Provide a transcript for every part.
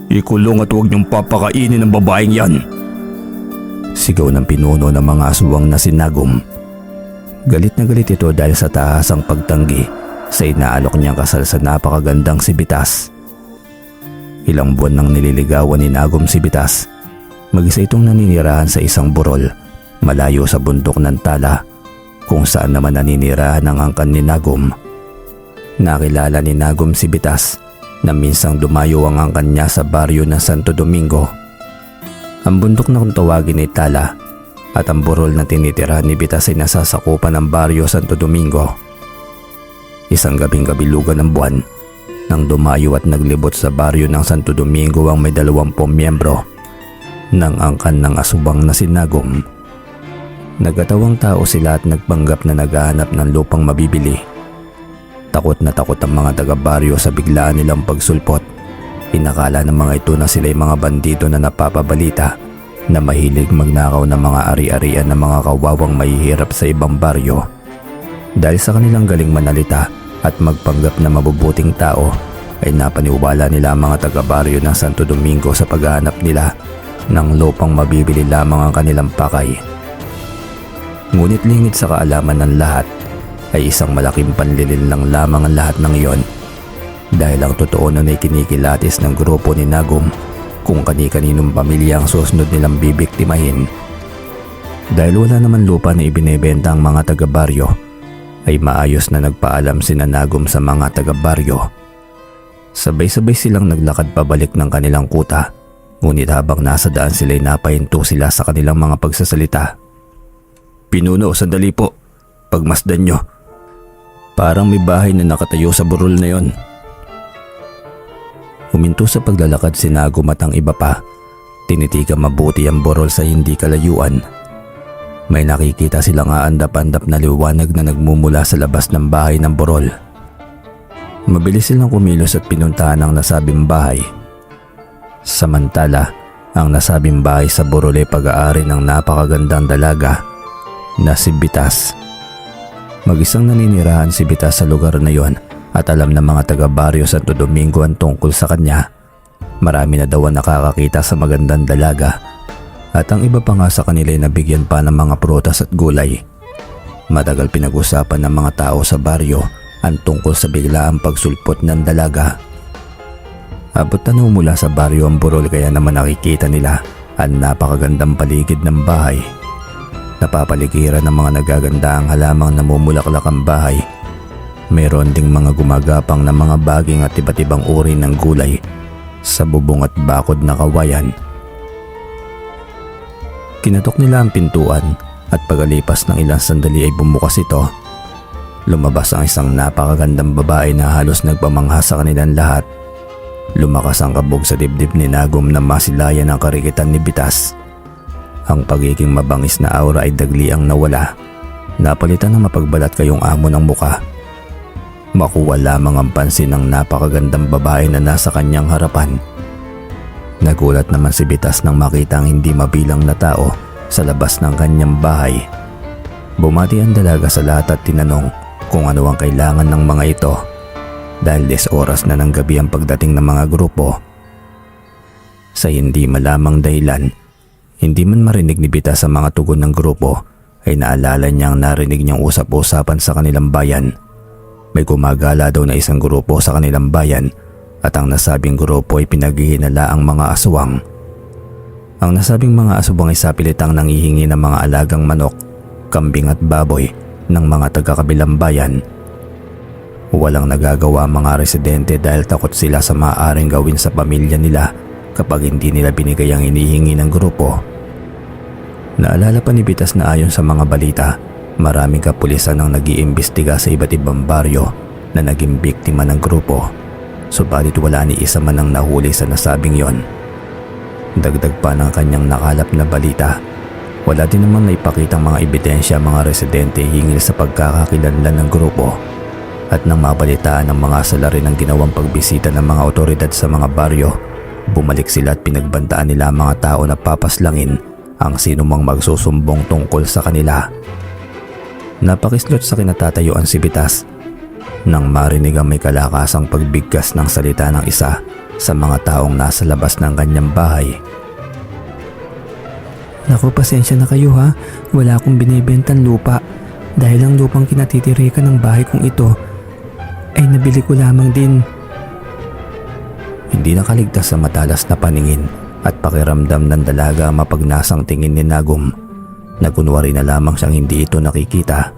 Ikulong at huwag niyong papakainin ang babaeng yan. Sigaw ng pinuno ng mga aswang na si Nagum. Galit na galit ito dahil sa tahasang pagtanggi sa inaalok niyang kasal sa napakagandang si Bitas. Ilang buwan nang nililigawan ni Nagum si Bitas. Mag-isa itong naninirahan sa isang burol malayo sa bundok ng Tala, kung saan naman naninirahan ang angkan ni Nagum. Nakilala ni Nagum si Bitas na minsang dumayo ang angkan niya sa baryo ng Santo Domingo. Ang bundok na kung tawagin ay Tala at ang burol na tinitirahan ni Bitas ay nasasakupan ng baryo Santo Domingo. Isang gabing-gabilugan ng buwan nang dumayo at naglibot sa baryo ng Santo Domingo ang may 20 miyembro ng angkan ng asubang na si Nagum. Nagkatawang tao sila at nagpanggap na naghahanap ng lupang mabibili. Takot na takot ang mga taga-baryo sa biglaan nilang pagsulpot. Inakala ng mga ito na sila'y mga bandido na napapabalita na mahilig magnakaw ng mga ari-arian ng mga kawawang mahihirap sa ibang baryo. Dahil sa kanilang galing manalita at magpanggap na mabubuting tao, ay napaniwala nila ang mga taga-baryo ng Santo Domingo sa paghahanap nila ng lupang mabibili lamang ang kanilang pakay. Ngunit lingid sa kaalaman ng lahat ay isang malaking panlilin lang lamang ang lahat ng iyon, dahil ang totoo nun ay kinikilatis ng grupo ni Nagum kung kani-kaninong pamilya ang susunod nilang bibiktimahin. Dahil wala naman lupa na ibinebenta ang mga taga-baryo, ay maayos na nagpaalam sina Nagum sa mga taga-baryo. Sabay-sabay silang naglakad pabalik ng kanilang kuta, ngunit habang nasa daan sila'y napahinto sila sa kanilang mga pagsasalita. "Pinuno, sandali po. Pagmasdan nyo. Parang may bahay na nakatayo sa burol na yon." Huminto sa paglalakad si Nagum at ang iba pa. Tinitigan mabuti ang burol sa hindi kalayuan. May nakikita silang aandap-andap na liwanag na nagmumula sa labas ng bahay ng burol. Mabilis silang kumilos at pinuntahan ang nasabing bahay. Samantala, ang nasabing bahay sa burol ay pag-aari ng napakagandang dalaga na si Bitas. Mag-isang naninirahan si Bitas sa lugar na yon at alam ng mga taga-baryo Santo Domingo ang tungkol sa kanya. Marami na daw ang nakakakita sa magandang dalaga at ang iba pa nga sa kanila ay nabigyan pa ng mga prutas at gulay. Matagal pinag-usapan ng mga tao sa baryo ang tungkol sa biglaang pagsulpot ng dalaga. Abot na mula sa baryo ang burol, kaya naman nakikita nila ang napakagandang paligid ng bahay. Napapaligiran ng mga nagagandahang halamang namumulaklak ang bahay. Mayroon ding mga gumagapang na mga baging at iba't ibang uri ng gulay sa bubong at bakod na kawayan. Kinatok nila ang pintuan at pagalipas ng ilang sandali ay bumukas ito. Lumabas ang isang napakagandang babae na halos nagpamangha sa kanilang lahat. Lumakas ang kabog sa dibdib ni Nagum na masilayan ang karikitan ni Bitas. Ang pagiging mabangis na aura ay dagli ang nawala. Napalitan ng mapagbalat kayong amo ng muka. Makuha lamang ang pansin ng napakagandang babae na nasa kanyang harapan. Nagulat naman si Bitas nang makita ang hindi mabilang na tao sa labas ng kanyang bahay. Bumati ang dalaga sa lahat at tinanong kung ano ang kailangan ng mga ito, dahil 10 oras na ng gabi ang pagdating ng mga grupo. Sa hindi malamang dahilan, hindi man marinig ni Bitas sa mga tugon ng grupo, ay naalala niyang narinig niyang usap-usapan sa kanilang bayan. May gumagala daw na isang grupo sa kanilang bayan at ang nasabing grupo ay pinaghihinala ang mga aswang. Ang nasabing mga aswang ay sapilitang nanghihingi ng mga alagang manok, kambing at baboy ng mga taga-kabilang bayan. Walang nagagawa ang mga residente dahil takot sila sa maaaring gawin sa pamilya nila kapag hindi nila binigay ang hinihingi ng grupo. Naalala pa ni Bitas na ayon sa mga balita, maraming kapulisan ang nag-iimbestiga sa iba't ibang baryo na naging biktima ng grupo. Subalit wala ni isa man ang nahuli sa nasabing yon. Dagdag pa ng kanyang nakalap na balita, wala din naman naipakitang mga ebidensya mga residente hinggil sa pagkakakilanlan ng grupo. At nang mabalitaan ng mga salarin ng ginawang pagbisita ng mga otoridad sa mga baryo, bumalik sila at pinagbantaan nila ang mga tao na papaslangin ang sinumang magsusumbong tungkol sa kanila. Napakislot sa kinatatayuan si Bitas nang marinig ang may kalakasang pagbigkas ng salita ng isa sa mga taong nasa labas ng kanyang bahay. Naku, pasensya na kayo ha. Wala akong binibentang lupa. Dahil ang lupang kinatitirikan ng bahay kong ito ay nabili ko lamang din. Hindi nakaligtas sa matalas na paningin at pakiramdam ng dalaga ang mapagnasang tingin ni Nagum. Nagunwari na lamang siyang hindi ito nakikita.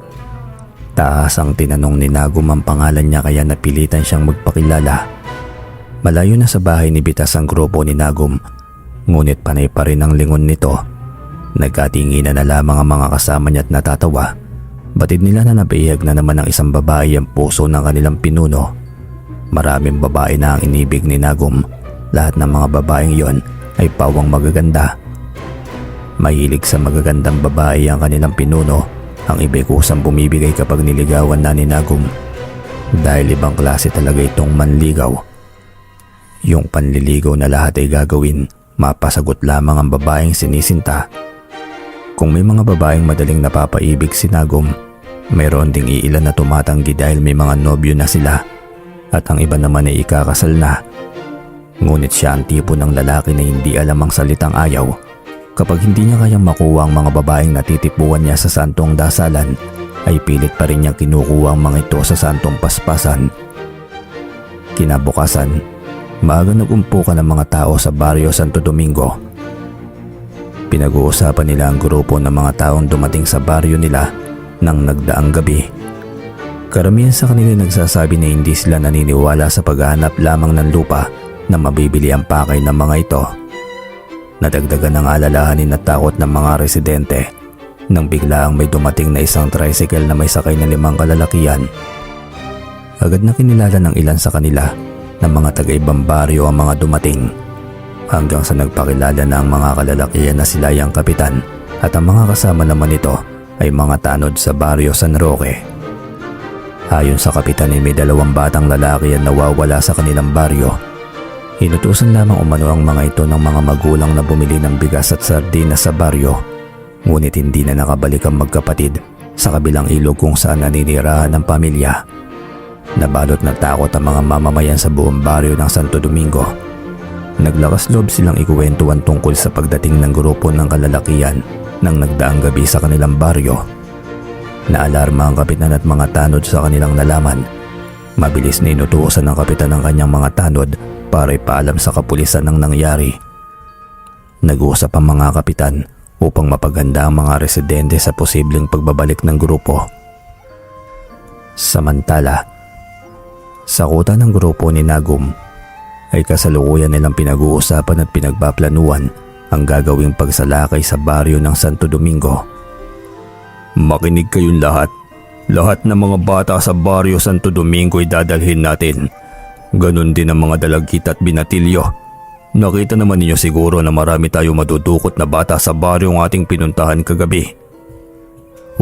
Taas ang tinanong ni Nagum ang pangalan niya kaya napilitan siyang magpakilala. Malayo na sa bahay ni Bitas ang grupo ni Nagum, ngunit panay pa rin ang lingon nito. Nagkatinginan na lamang ang mga kasama niya at natatawa. Batid nila na napaihag na naman ng isang babae ang puso ng kanilang pinuno. Maraming babae na ang inibig ni Nagum. Lahat ng mga babaeng yon ay pawang magaganda. Mahilig sa magagandang babae ang kanilang pinuno. Ang iba'y kusang bumibigay kapag niligawan na ni Nagum. Dahil ibang klase talaga itong manligaw. Yung panliligaw na lahat ay gagawin, mapasagot lamang ang babaeng sinisinta. Kung may mga babaeng madaling napapaibig si Nagum, mayroon ding iilan na tumatanggi dahil may mga nobyo na sila at ang iba naman ay ikakasal na. Ngunit siya ang tipo ng lalaki na hindi alam ang salitang ayaw. Kapag hindi niya kayang makuha ang mga babaeng natitipuan niya sa santong dasalan, ay pilit pa rin niyang kinukuha ang mga ito sa santong paspasan. Kinabukasan, maaga nag-umpukan ang mga tao sa baryo Santo Domingo. Pinag-uusapan nila ang grupo ng mga taong dumating sa baryo nila nang nagdaang gabi. Karamihan sa kanila nagsasabi na hindi sila naniniwala sa paghahanap lamang ng lupa na mabibili ang pakay ng mga ito. Nadagdagan ng alalahanin at takot ng mga residente nang biglaang may dumating na isang tricycle na may sakay na 5 kalalakihan. Agad na kinilala ng ilan sa kanila na mga taga-ibang baryo ang mga dumating, hanggang sa nagpakilala na ang mga kalalakihan na sila ang kapitan at ang mga kasama naman nito ay mga tanod sa baryo San Roque. Ayon sa kapitan ay may 2 batang lalaki ang nawawala sa kanilang baryo. Inutusan lamang umano ang mga ito ng mga magulang na bumili ng bigas at sardinas sa baryo, ngunit hindi na nakabalik ang magkapatid sa kabilang ilog kung saan naninirahan ng pamilya. Nabalot na takot ang mga mamamayan sa buong baryo ng Santo Domingo. Naglakas loob silang ikuwentuhan tungkol sa pagdating ng grupo ng kalalakihan nang nagdaang gabi sa kanilang baryo. Naalarma ang kapitan at mga tanod sa kanilang nalaman. Mabilis na inutusan ng kapitan ang kanyang mga tanod para ipaalam sa kapulisan ng nangyari. Nag-uusap ang mga kapitan upang mapaghanda ang mga residente sa posibleng pagbabalik ng grupo. Samantala, sa kuta ng grupo ni Nagum ay kasalukuyan nilang pinag-uusapan at pinagpaplanuhan ang gagawing pagsalakay sa baryo ng Santo Domingo. Makinig kayong lahat. Lahat ng mga bata sa baryo Santo Domingo ay dadalhin natin. Ganon din ang mga dalagkit at binatilyo. Nakita naman ninyo siguro na marami tayo madudukot na bata sa baryo ang ating pinuntahan kagabi.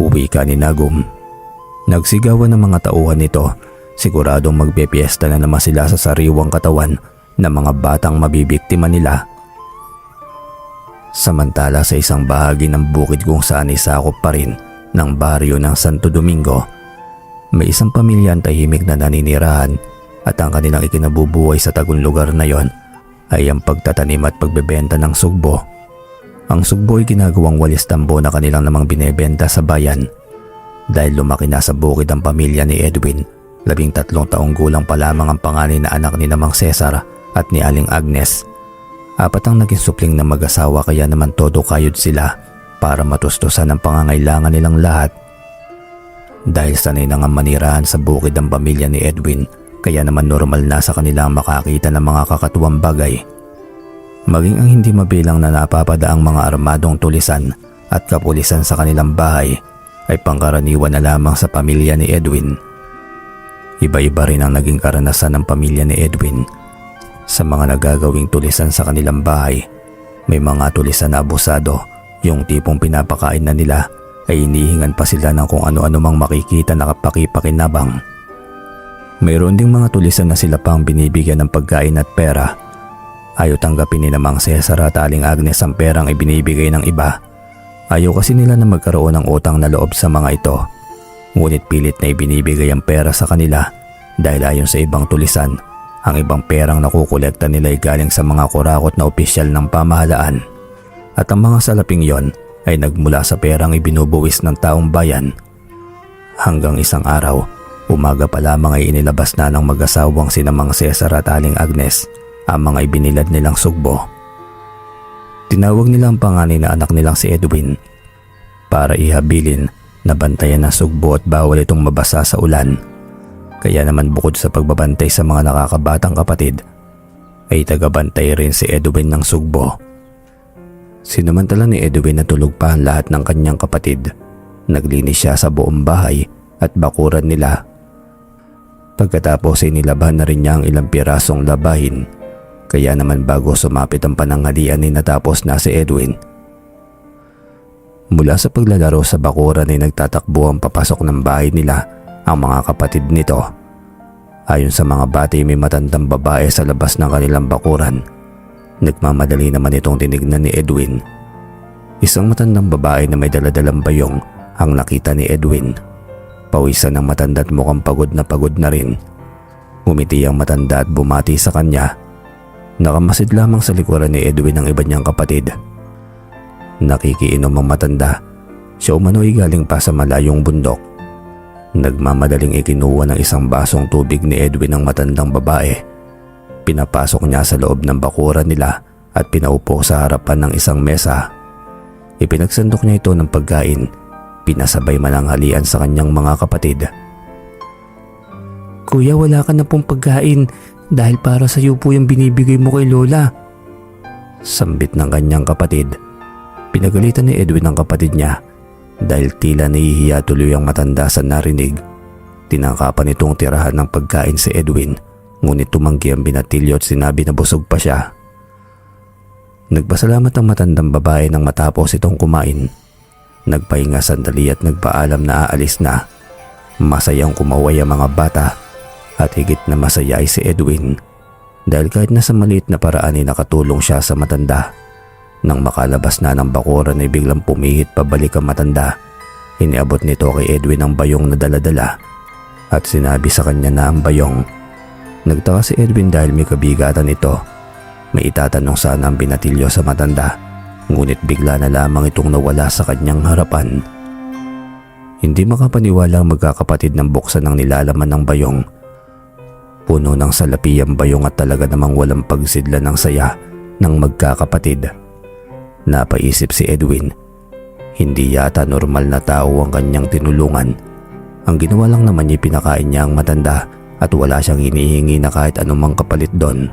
Uwi ka ni Nagum. Nagsigawan ng mga tauhan nito. Siguradong magpepiesta na naman sila sa sariwang katawan ng mga batang mabibiktima nila. Samantala sa isang bahagi ng bukid kung saan isakop pa rin ng baryo ng Santo Domingo, may isang pamilya ang tahimik na naninirahan at ang kanilang ikinabubuhay sa tagong lugar na yon ay ang pagtatanim at pagbebenta ng sugbo. Ang sugbo ay ginagawang walis tambo na kanilang namang binebenta sa bayan. Dahil lumaki na sa bukid ang pamilya ni Edwin, 13 taong gulang pa lamang ang panganay na anak ni Namang Cesar at ni Aling Agnes. 4 ang naging supling na mag-asawa kaya naman todo kayod sila para matustusan ang pangangailangan nilang lahat. Dahil sanay na nga manirahan sa bukid ang pamilya ni Edwin, kaya naman normal na sa kanilang makakita ng mga kakatuwang bagay. Maging ang hindi mabilang na napapadaang mga armadong tulisan at kapulisan sa kanilang bahay ay pangkaraniwan na lamang sa pamilya ni Edwin. Iba-iba rin ang naging karanasan ng pamilya ni Edwin. Sa mga nagagawing tulisan sa kanilang bahay, may mga tulisan na abusado, yung tipong pinapakain na nila ay inihingan pa sila ng kung ano-ano mang makikita na kapakipakinabang. Mayroon ding mga tulisan na sila pang binibigyan ng pagkain at pera. Ayaw tanggapin ni Namang Cesar at Aling Agnes ang perang ibinibigay ng iba. Ayaw kasi nila na magkaroon ng utang na loob sa mga ito. Ngunit pilit na ibinibigay ang pera sa kanila dahil ayon sa ibang tulisan Ang ibang perang nakukolekta nila ay galing sa mga kurakot na opisyal ng pamahalaan at ang mga salaping yon ay nagmula sa perang ibinubuwis ng taong bayan. Hanggang isang araw, umaga pa lamang ay inilabas na ng mag-asawang sina Mang Cesar at Aling Agnes ang mga ibinilad nilang sugbo. Tinawag nila ang panganay na anak nilang si Edwin para ihabilin na bantayan ng sugbo at bawal itong mabasa sa ulan. Kaya naman bukod sa pagbabantay sa mga nakakabatang kapatid, ay tagabantay rin si Edwin ng sugbo. Sinamantala ni Edwin na tulog pa ang lahat ng kanyang kapatid. Naglinis siya sa buong bahay at bakuran nila. Pagkatapos ay nilaban na rin niya ang ilang pirasong labahin. Kaya naman bago sumapit ang pananghalian ay natapos na si Edwin. Mula sa paglalaro sa bakuran ay nagtatakbo ang papasok ng bahay nila ang mga kapatid nito. Ayon sa mga bati, may matandang babae sa labas ng kanilang bakuran. Nagmamadali naman itong tinignan ni Edwin. Isang matandang babae na may daladalang bayong ang nakita ni Edwin. Pawisan ng matanda at mukhang pagod na rin. Umiti ang matanda at bumati sa kanya. Nakamasid lamang sa likuran ni Edwin ang iba niyang kapatid. Nakikiinom ang matanda. Siya umano'y galing pa sa malayong bundok. Nagmamadaling ikinuha ng isang basong tubig ni Edwin ang matandang babae. Pinapasok niya sa loob ng bakuran nila at pinaupo sa harapan ng isang mesa. Ipinagsandok niya ito ng pagkain. Pinasabay mananghalian sa kanyang mga kapatid. Kuya, wala ka na pong pagkain dahil para sa iyo po yung binibigay mo kay Lola. Sambit ng kanyang kapatid. Pinagalitan ni Edwin ang kapatid niya dahil tila nahihiya tuloy ang matanda sa narinig. Tinangkapan nitong tirahan ng pagkain si Edwin, ngunit tumanggi ang binatilyo at sinabi na busog pa siya. Nagpasalamat ang matandang babae nang matapos itong kumain. Nagpahinga sandali at nagpaalam na aalis na. Masayang kumaway ang mga bata at higit na masaya ay si Edwin dahil kahit nasa maliit na paraan ay nakatulong siya sa matanda. Nang makalabas na ng bakuran ay biglang pumihit pabalik ang matanda. Iniabot nito kay Edwin ang bayong na dala-dala at sinabi sa kanya na ang bayong. Nagtaka si Edwin dahil may kabigatan ito. May itatanong sana ang binatilyo sa matanda, ngunit bigla na lamang itong nawala sa kanyang harapan. Hindi makapaniwala ang magkakapatid nang buksan ang nilalaman ng bayong. Puno ng salapi ang bayong at talaga namang walang pagsidla ng saya ng magkakapatid. Napaisip si Edwin, hindi yata normal na tao ang kanyang tinulungan. Ang ginawa lang naman niya, pinakain niya ang matanda at wala siyang hinihingi na kahit anumang kapalit doon.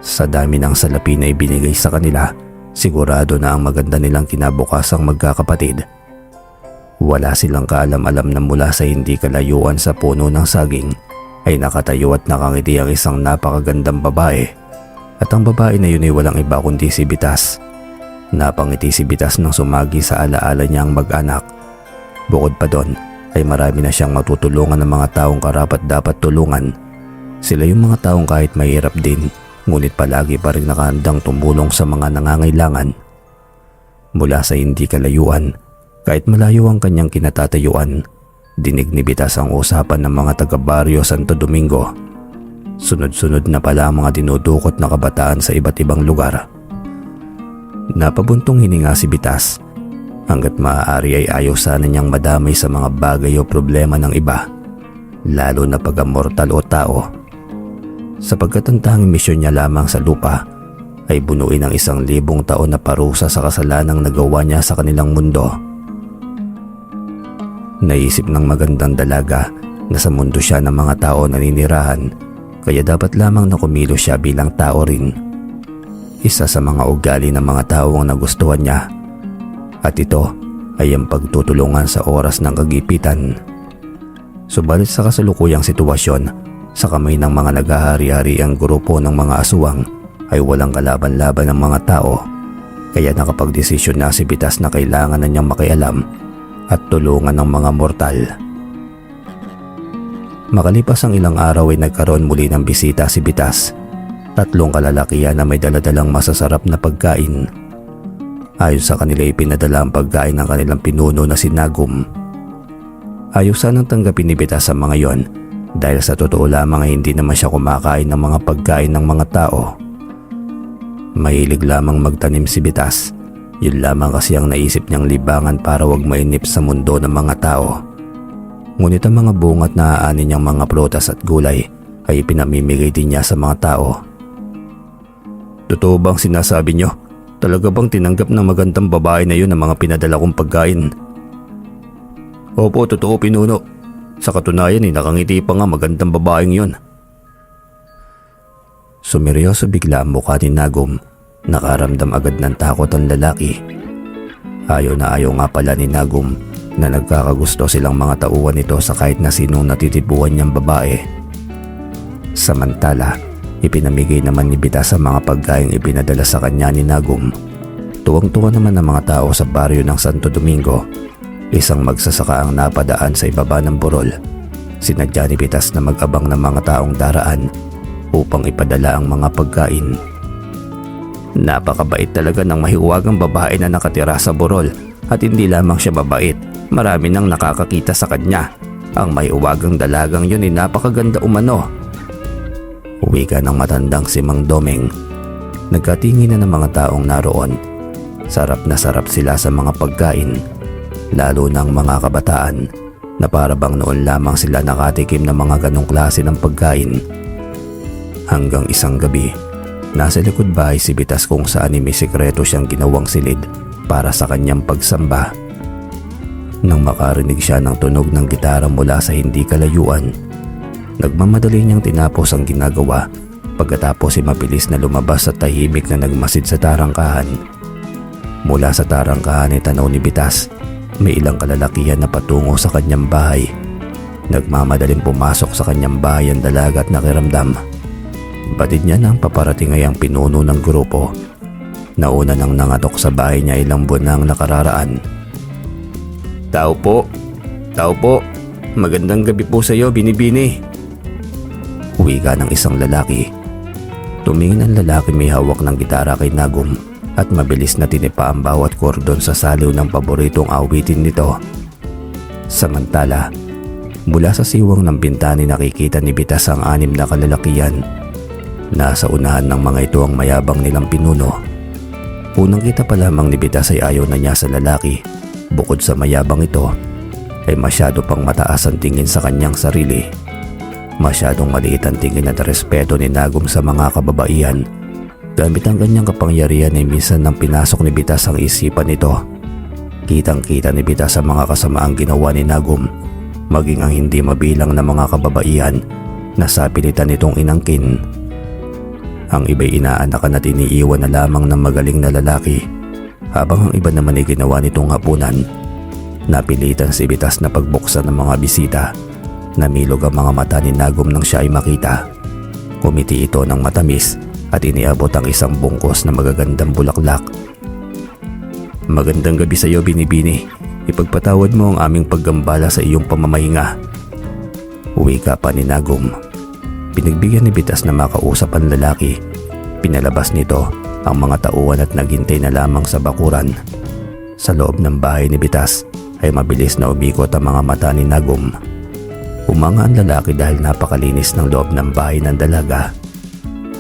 Sa dami ng salapi na ibinigay sa kanila, sigurado na ang maganda nilang kinabukasang magkakapatid. Wala silang kaalam-alam na mula sa hindi kalayuan sa puno ng saging ay nakatayo at nakangiti ang isang napakagandang babae. At ang babae na yun ay walang iba kundi si Bitas. Napangiti si Bitas nang sumagi sa alaala niyang mag-anak. Bukod pa doon ay marami na siyang matutulungan ng mga taong karapat dapat tulungan. Sila yung mga taong kahit mahirap din, ngunit palagi pa rin nakahandang tumulong sa mga nangangailangan. Mula sa hindi kalayuan, kahit malayo ang kanyang kinatatayuan, dinig ni Bitas ang usapan ng mga taga-baryo Santo Domingo. Sunod-sunod na pala ang mga dinudukot na kabataan sa iba't ibang lugar. Napabuntong hininga si Bitas. Hanggat maaari ay ayaw sana niyang madamay sa mga bagay o problema ng iba, lalo na pag mortal o tao. Sapagkat ang tanging misyon niya lamang sa lupa ay bunuin ang 1,000 taon na parusa sa kasalanang nagawa niya sa kanilang mundo. Naisip ng magandang dalaga na sa mundo siya ng mga tao naninirahan, kaya dapat lamang na kumilos siya bilang tao rin. Isa sa mga ugali ng mga tao ang nagustuhan niya, at ito ay ang pagtutulungan sa oras ng kagipitan. Subalit sa kasalukuyang sitwasyon, sa kamay ng mga naghahari-hari ang grupo ng mga aswang ay walang kalaban-laban ng mga tao, kaya nakapagdesisyon na si Bitas na kailangan na niyang makialam at tulungan ng mga mortal. Makalipas ang ilang araw ay nagkaroon muli ng bisita si Bitas. 3 kalalakihan na may daladalang masasarap na pagkain. Ayon sa kanila ay pinadala ang pagkain ng kanilang pinuno na si Nagum. Ayaw sanang tanggapin ni Bitas sa mga yon Dahil sa totoo lamang ay hindi naman siya kumakain ng mga pagkain ng mga tao. Mahilig lamang magtanim si Bitas. Yun lamang kasi ang naisip niyang libangan para wag mainip sa mundo ng mga tao. Ngunit ang mga bunga at naaanin niyang mga prutas at gulay ay pinamimigay din niya sa mga tao. Totoo bang sinasabi niyo? Talaga bang tinanggap ng magandang babae na yun ang mga pinadala kong pagkain? Opo, totoo pinuno. Sa katunayan ay nakangiti pa nga magandang babaeng yun. Sumeryoso bigla ang mukha ni Nagum. Nakaramdam agad ng takot ang lalaki. Ayaw na ayaw nga pala ni Nagum na nagkakagusto silang mga tauhan nito sa kahit na sinong natitipuan niyang babae. Samantala, ipinamigay naman ni Bitas ang mga pagkaing ipinadala sa kanya ni Nagum. Tuwang-tuwa naman ang mga tao sa baryo ng Santo Domingo. Isang magsasaka ang napadaan sa ibaba ng burol. Sinadya ni Bitas na mag-abang ng mga taong daraan upang ipadala ang mga pagkain. Napakabait talaga ng mahiwagang babae na nakatira sa burol, at hindi lamang siya mabait, marami nang nakakakita sa kanya. Ang mahiwagang dalagang yun ay napakaganda umano. Wika ng matandang si Mang Domeng. Nagkatingin na ng mga taong naroon. Sarap na sarap sila sa mga pagkain, lalo ng mga kabataan na para bang noon lamang sila nakatikim ng mga ganong klase ng pagkain. Hanggang isang gabi, nasa likod bahay si Bitas kung saan may sikreto siyang ginawang silid para sa kanyang pagsamba. Nang makarinig siya ng tunog ng gitara mula sa hindi kalayuan, nagmamadali niyang tinapos ang ginagawa. Pagkatapos ay mabilis na lumabas at tahimik na nagmasid sa tarangkahan. Mula sa tarangkahan ay tanaw ni Bitas, may ilang kalalakihan na patungo sa kanyang bahay. Nagmamadaling pumasok sa kanyang bahay ang dalaga at nakiramdam. Batid niya nang paparating ay ang pinuno ng grupo. Nauna nang nangatok sa bahay niya ilang buwan nang nakararaan. Tao po, magandang gabi po sa iyo, Binibini. Wika ng isang lalaki. Tumingin ang lalaki may hawak ng gitara kay Nagum at mabilis na tinipa ang bawat kordon sa saliw ng paboritong awitin nito. Samantala, mula sa siwang ng bintana nakikita ni Bitas ang 6 na kalalakihan. Nasa unahan ng mga ito ang mayabang nilang pinuno. Unang kita pa lamang ni Bitas ay ayaw na niya sa lalaki. Bukod sa mayabang ito, ay masyado pang mataas ang tingin sa kanyang sarili. Masyadong maliit ang tingin at respeto ni Nagum sa mga kababaihan. Gamit ang kanyang kapangyarihan ay minsan nang pinasok ni Bitas ang isipan nito. Kitang-kita ni Bitas ang mga kasamaang ginawa ni Nagum, maging ang hindi mabilang na mga kababaihan na sapilitan nitong inangkin. Ang iba'y inaanakan at iniiwan na lamang ng magaling na lalaki, habang ang iba naman ay ginawa nitong hapunan. Napilitan si Bitas na pagbuksan ng mga bisita. Namilog ang mga mata ni Nagum nang siya ay makita. Kumiti ito ng matamis at iniabot ang isang bungkos na magagandang bulaklak. Magandang gabi sa iyo, Binibini. Ipagpatawad mo ang aming paggambala sa iyong pamamahinga. Wika pa ni Nagum. Pinagbigyan ni Bitas na makausap ang lalaki. Pinalabas nito ang mga tauhan at naghintay na lamang sa bakuran. Sa loob ng bahay ni Bitas ay mabilis na umikot ang mga mata ni Nagum. Umanga ang lalaki dahil napakalinis ng loob ng bahay ng dalaga.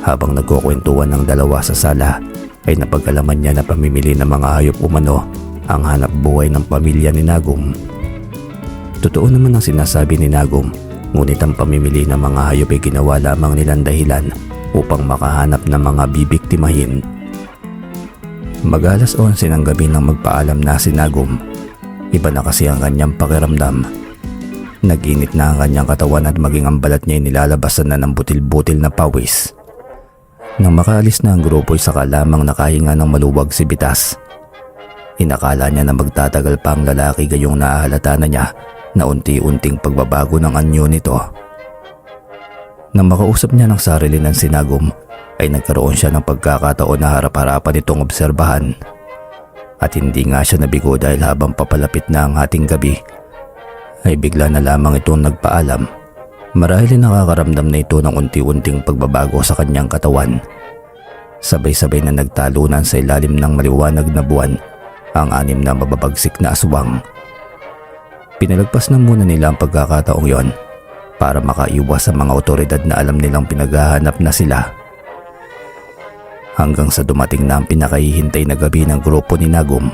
Habang nagkukwentuhan ng dalawa sa sala ay napagkalaman niya na pamimili ng mga hayop umano ang hanap buhay ng pamilya ni Nagum. Totoo naman ang sinasabi ni Nagum, ngunit ang pamimili ng mga hayop ay ginawa lamang nilang dahilan upang makahanap ng mga bibiktimahin. Mag-alas 11 ng gabi nang magpaalam na si Nagum. Iba na kasi ang kanyang pakiramdam. Nag-init na ang kanyang katawan at maging ang balat niya ay nilalabasan na ng butil-butil na pawis. Nang makaalis na ang grupo ay saka lamang nakahinga ng maluwag si Bitas. Inakala niya na magtatagal pa ang lalaki, gayong naahalata na niya na unti-unting pagbabago ng anyo nito. Nang makausap niya ng sarili ng si Nagum ay nagkaroon siya ng pagkakataon na harap-harapan itong obserbahan. At hindi nga siya nabigo dahil habang papalapit na ang hating gabi ay bigla na lamang itong nagpaalam. Marahil nakakaramdam na ito ng unti-unting pagbabago sa kanyang katawan. Sabay-sabay na nagtalunan sa ilalim ng maliwanag na buwan ang 6 na mababagsik na aswang. Pinalagpas na muna nila ang pagkakataong yon para makaiwas sa mga otoridad na alam nilang pinaghahanap na sila. Hanggang sa dumating na ang pinakahihintay na gabi ng grupo ni Nagum.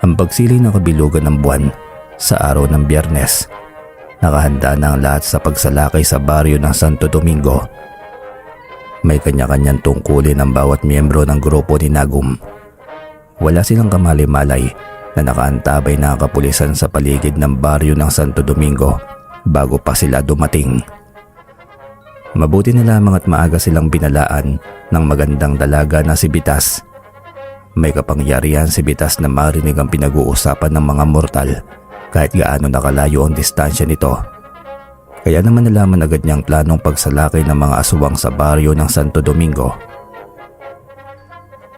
Ang pagsiling ng kabilugan ng buwan sa araw ng Biyernes. Nakahanda na ang lahat sa pagsalakay sa baryo ng Santo Domingo. May kanya-kanyang tungkulin ang bawat miyembro ng grupo ni Nagum. Wala silang kamali-malay na nakaantabay na ang kapulisan sa paligid ng baryo ng Santo Domingo bago pa sila dumating. Mabuti na lamang at maaga silang binalaan ng magandang dalaga na si Bitas. May kapangyarihan si Bitas na marinig ang pinag-uusapan ng mga mortal kahit gaano nakalayo ang distansya nito. Kaya naman nalaman agad niyang planong pagsalakay ng mga aswang sa baryo ng Santo Domingo.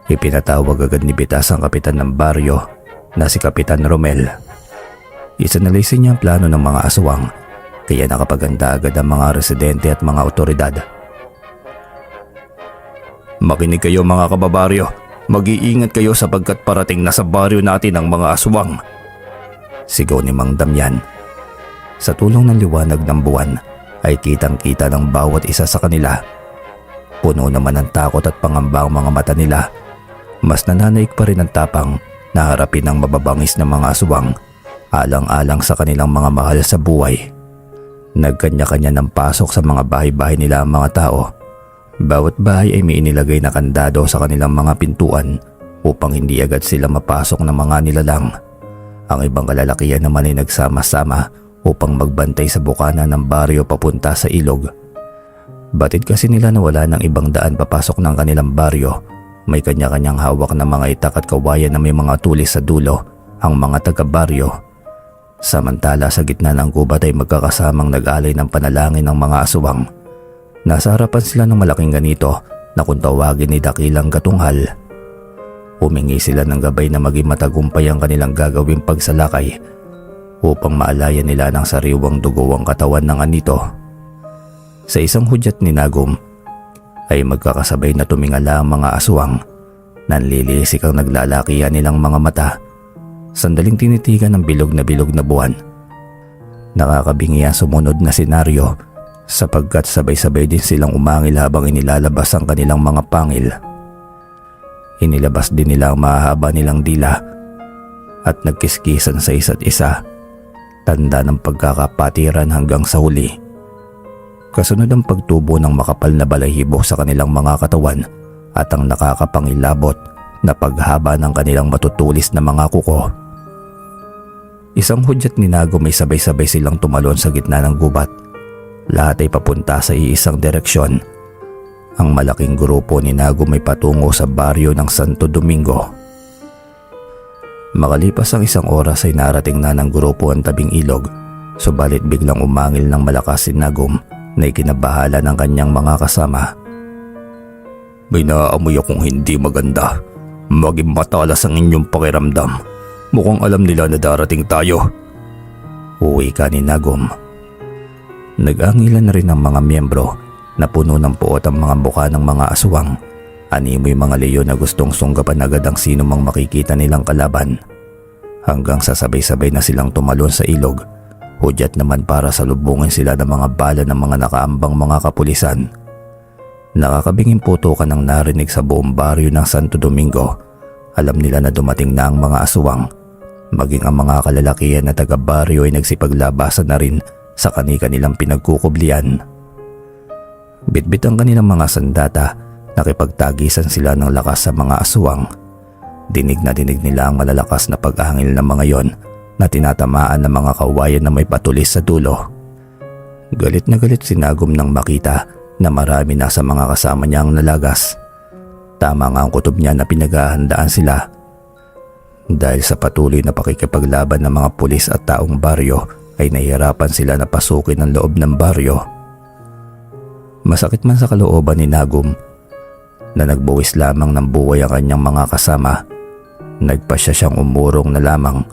Ipinatawag agad ni Bitas ang kapitan ng baryo na si Kapitan Romel. Isanalisin niya ang plano ng mga aswang kaya nakapaganda agad ang mga residente at mga otoridad. Makinig kayo mga kababaryo, mag-iingat kayo sapagkat parating na sa baryo natin ang mga aswang. Sigaw ni Mang Damian. Sa tulong ng liwanag ng buwan ay kitang-kita ng bawat isa sa kanila. Puno naman ng takot at pangamba ang mga mata nila. Mas nananaig pa rin ang tapang na harapin ang mababangis na mga aswang alang-alang sa kanilang mga mahal sa buhay. Nagkanya-kanya ng pasok sa mga bahay-bahay nila ang mga tao. Bawat bahay ay may inilagay na kandado sa kanilang mga pintuan upang hindi agad sila mapasok ng mga nilalang. Ang ibang kalalakihan naman ay nagsama-sama upang magbantay sa bukana ng baryo papunta sa ilog. Batid kasi nila na wala ng ibang daan papasok ng kanilang baryo. May kanya-kanyang hawak na mga itak at kawayan na may mga tulis sa dulo ang mga taga-baryo. Samantala sa gitna ng gubat ay magkakasamang nag-alay ng panalangin ng mga aswang. Nasa harapan sila ng malaking ganito na kung tawagin ni dakilang katunghal. Humingi sila ng gabay na maging matagumpay ang kanilang gagawing pagsalakay upang maalayan nila ng sariwang dugo ang katawan ng anito. Sa isang hudyat ni Nagum ay magkakasabay na tumingala ang mga aswang. Nanlilisik ang naglalakihan nilang mga mata. Sandaling tinitigan ng bilog na buwan. Nakakabingi ang sumunod na senaryo sapagkat sabay-sabay din silang umangil habang inilalabas ang kanilang mga pangil. Inilabas din nila ang mahahaba nilang dila at nagkiskisan sa isa't isa. Tanda ng pagkakapatiran hanggang sa huli. Kasunod ang pagtubo ng makapal na balahibo sa kanilang mga katawan at ang nakakapangilabot na paghaba ng kanilang matutulis na mga kuko. Isang hudyat ni Nagum ay sabay-sabay silang tumalon sa gitna ng gubat. Lahat ay papunta sa iisang direksyon. Ang malaking grupo ni Nagum ay patungo sa baryo ng Santo Domingo. Makalipas ang isang oras ay narating na ng grupo ang tabing ilog, subalit biglang umangil ng malakas si Nagum na ikinabahala ng kanyang mga kasama. May naaamoy akong hindi maganda. Maging matalas ang inyong pakiramdam. Mukhang alam nila na darating tayo. Uwi ka ni Nagum. Nag-angilan na rin ang mga miyembro na puno ng puot ang mga mukha ng mga aswang. Animoy mga leyo na gustong sunggapan agad ang sino mang makikita nilang kalaban. Hanggang sa sabay-sabay na silang tumalon sa ilog. Hudyat naman para salubungin sila ng mga bala ng mga nakaambang mga kapulisan. Nakakabinging putukan ang narinig sa buong baryo ng Santo Domingo. Alam nila na dumating na ang mga aswang. Maging ang mga kalalakihan na taga-baryo ay nagsipaglabasan na rin sa kani-kanilang pinagkukublian. Bitbit ang kanilang mga sandata. Nakipagtagisan sila ng lakas sa mga aswang. Dinig na dinig nila ang malalakas na paghangil ng mga yon na tinatamaan ng mga kawayan na may patulis sa dulo. Galit na galit si Nagum nang makita na marami na sa mga kasama niya ang nalagas. Tama nga ang kutob niya na pinaghahandaan sila. Dahil sa patuloy na pakikipaglaban ng mga pulis at taong baryo ay nahihirapan sila na pasukin ang loob ng baryo. Masakit man sa kalooban ni Nagum na nagbuwis lamang ng buhay ang kanyang mga kasama. Nagpasya siyang umurong na lamang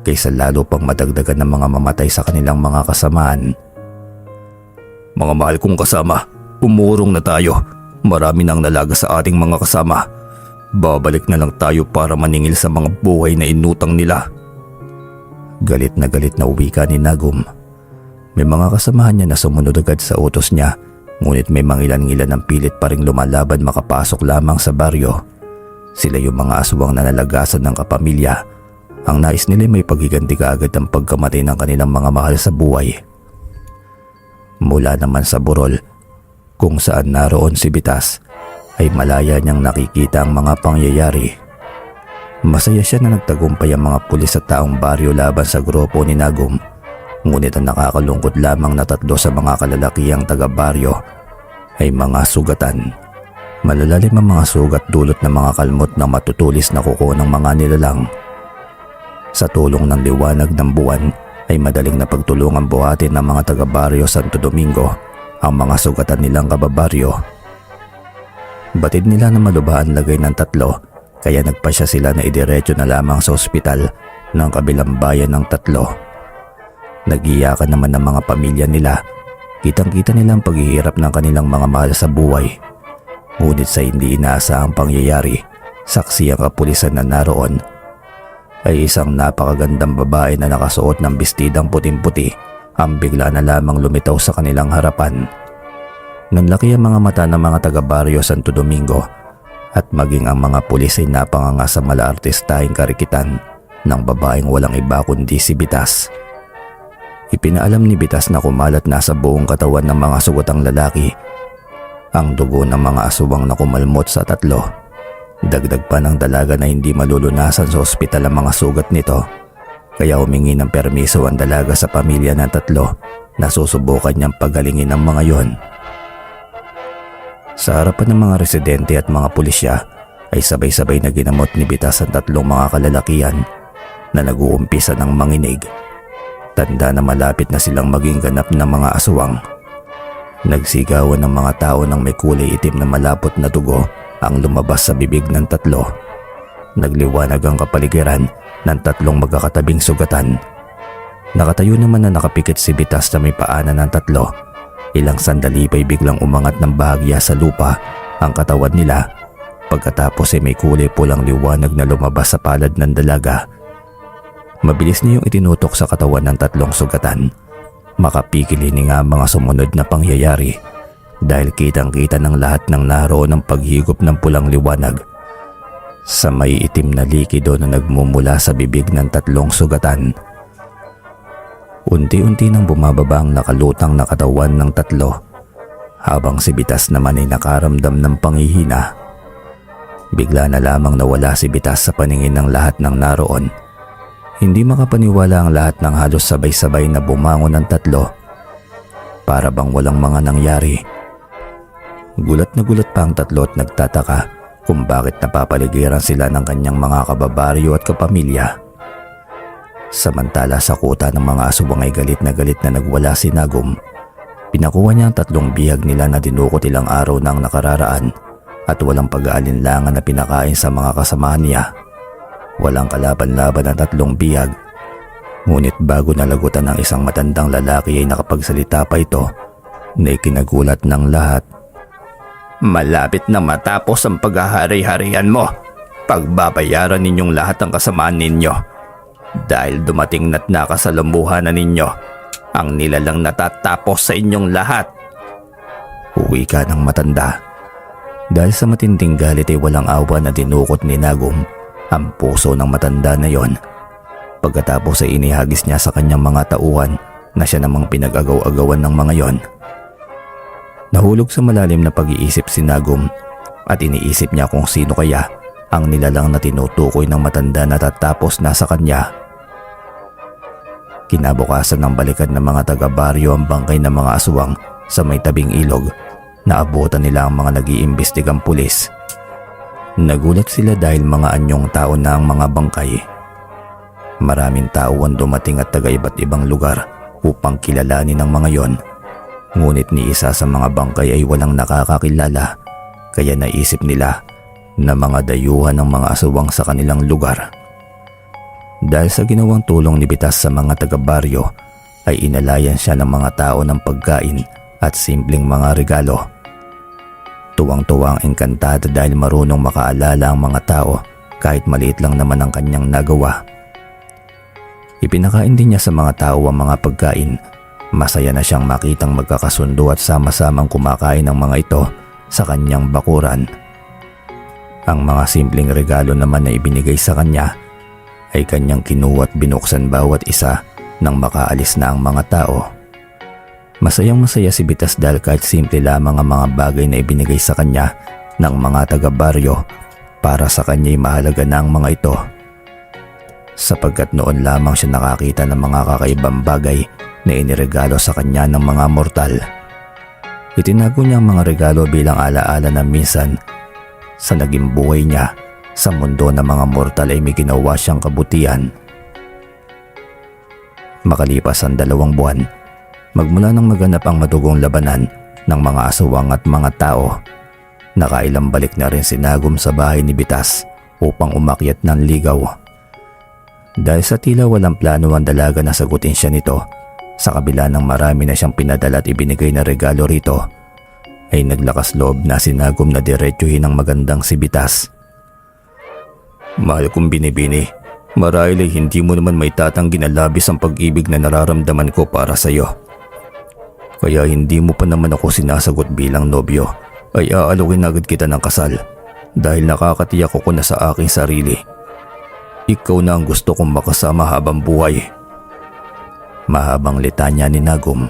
kaysa lalo pang madagdagan ng mga mamatay sa kanilang mga kasamaan. Mga mahal kong kasama, umurong na tayo. Marami nang nalaga sa ating mga kasama. Babalik na lang tayo para maningil sa mga buhay na inutang nila. Galit na wika ni Nagum. May mga kasamahan niya na sumunod agad sa utos niya, ngunit may mangilan-ngilan ng pilit pa ring lumalaban makapasok lamang sa baryo. Sila yung mga aswang na nalagasan ng kapamilya. Ang nais nila may paghiganti kaagad ang pagkamatay ng kanilang mga mahal sa buhay. Mula naman sa burol, kung saan naroon si Bitas, ay malaya niyang nakikita ang mga pangyayari. Masaya siya na nagtagumpay ang mga pulis at taong baryo laban sa grupo ni Nagum. Ngunit ang nakakalungkot lamang na 3 sa mga kalalakihang taga-baryo ay mga sugatan. Malalalim ang mga sugat dulot ng mga kalmot na matutulis na kuko ng mga nilalang. Sa tulong ng liwanag ng buwan ay madaling napagtulungan buhatin ng mga taga-baryo Santo Domingo ang mga sugatan nilang kababaryo. Batid nila na malubhaan lagay ng 3, kaya nagpasya sila na idiretso na lamang sa ospital ng kabilang bayan ng 3. Nagiyakan naman ng mga pamilya nila. Kitang-kita nila ang paghihirap ng kanilang mga mahal sa buhay. Ngunit sa hindi inaasahang pangyayari, saksi ang kapulisan na naroon ay isang napakagandang babae na nakasuot ng bestidang puting-puti ang bigla na lamang lumitaw sa kanilang harapan. Nanlaki ang mga mata ng mga taga-baryo Santo Domingo at maging ang mga pulis ay napanganga sa malaartistahing karikitan ng babaeng walang iba kundi si Bitas. Ipinaalam ni Bitas na kumalat na sa buong katawan ng mga sugatang lalaki ang dugo ng mga aswang na kumalmot sa 3. Dagdag pa ng dalaga na hindi malulunasan sa ospital ang mga sugat nito, kaya humingi ng permiso ang dalaga sa pamilya ng 3 na susubukan niyang pagalingin ang mga yon. Sa harapan ng mga residente at mga pulisya ay sabay-sabay na ginamot ni Bitas ang 3 mga kalalakihan na nag-uumpisa ng manginig. Tanda na malapit na silang maging ganap ng mga aswang. Nagsigawan ng mga tao ng may kulay itim na malapot na dugo ang lumabas sa bibig ng 3. Nagliwanag ang kapaligiran ng 3 magkakatabing sugatan. Nakatayo naman na nakapikit si Bitas na may paanan ng 3. Ilang sandali pa'y biglang umangat ng bahagya sa lupa ang katawan nila. Pagkatapos ay may kulay pulang liwanag na lumabas sa palad ng dalaga. Mabilis niyong itinutok sa katawan ng 3 sugatan. Makapigil hininga ang mga sumunod na pangyayari dahil kitang-kita ng lahat ng naroon ang paghigop ng pulang liwanag sa may itim na likido na nagmumula sa bibig ng 3 sugatan. Unti-unti nang bumababa ang nakalutang na katawan ng 3 habang si Bitas naman ay nakaramdam ng panghihina. Bigla na lamang nawala si Bitas sa paningin ng lahat ng naroon. Hindi makapaniwala ang lahat ng halos sabay-sabay na bumangon ng 3. Para bang walang mga nangyari. Gulat na gulat pa ang 3 at nagtataka kung bakit napapaligiran sila ng kanyang mga kababaryo at kapamilya. Samantala sa kuta ng mga aswang ay galit na nagwala si Nagum. Pinakuha niya ang 3 bihag nila na dinukot ilang araw na ang nakararaan at walang pag-aalinlangan na pinakain sa mga kasamahan niya. Walang kalaban-laban ang 3 bihag. Ngunit bago nalagutan ng isang matandang lalaki ay nakapagsalita pa ito na ikinagulat ng lahat. Malapit na matapos ang paghahari-harian mo. Pagbabayaran ninyong lahat ang kasamaan ninyo. Dahil dumating na't nakasalambuhan na ninyo ang nilalang natatapos sa inyong lahat. Uwi ka ng matanda. Dahil sa matinding galit ay walang awa na dinukot ni Nagum ang puso ng matanda na yon. Pagkatapos ay inihagis niya sa kanyang mga tauhan na siya namang pinag-agaw-agawan ng mga yon. Nahulog sa malalim na pag-iisip si Nagum at iniisip niya kung sino kaya ang nilalang na tinutukoy ng matanda na tatapos na sa kanya. Kinabukasan ng balikan ng mga taga-baryo ang bangkay ng mga aswang sa may tabing ilog. Naabutan nila ang mga nag-iimbestigang pulis. Nagulat sila dahil mga anyong tao na ang mga bangkay. Maraming tao ang dumating at taga iba't ibang lugar upang kilalanin ang mga yon. Ngunit ni isa sa mga bangkay ay walang nakakakilala, kaya naisip nila na mga dayuhan ng mga aswang sa kanilang lugar. Dahil sa ginawang tulong ni Bitas sa mga taga-baryo ay inalayan siya ng mga tao ng pagkain at simpleng mga regalo. Tuwang-tuwa ang engkantada dahil marunong makaalala ang mga tao kahit maliit lang naman ang kanyang nagawa. Ipinakain din niya sa mga tao ang mga pagkain Masaya na siyang makitang magkakasundo at sama-samang kumakain ng mga ito sa kanyang bakuran. Ang mga simpleng regalo naman na ibinigay sa kanya ay kanyang kinuha at binuksan bawat isa nang makaalis na ang mga tao. Masayang masaya si Bitas dahil kahit simple lamang ang mga bagay na ibinigay sa kanya ng mga taga-baryo, para sa kanya'y mahalaga na ang mga ito. Sapagkat noon lamang siya nakakita ng mga kakaibang bagay na iniregalo sa kanya ng mga mortal. Itinago niya ang mga regalo bilang alaala na minsan sa naging buhay niya sa mundo ng mga mortal ay may ginawa siyang kabutihan. Makalipas ang 2 buwan, magmula nang maganap ang madugong labanan ng mga aswang at mga tao, nakailang balik na rin si Nagum sa bahay ni Bitas upang umakyat ng ligaw. Dahil sa tila walang plano ang dalaga na sagutin siya nito, sa kabila ng marami na siyang pinadala at ibinigay na regalo rito, ay naglakas loob na si Nagum na diretsuhin ang magandang si Bitas. Mahal kong binibini, marahil ay hindi mo naman may tatanggi na labis ang pag-ibig na nararamdaman ko para sa iyo. Kaya hindi mo pa naman ako sinasagot bilang nobyo, ay aalukin agad kita ng kasal dahil nakakatiyak ko na sa aking sarili. Ikaw na ang gusto kong makasama habang buhay. Mahabang litanya ni Nagum.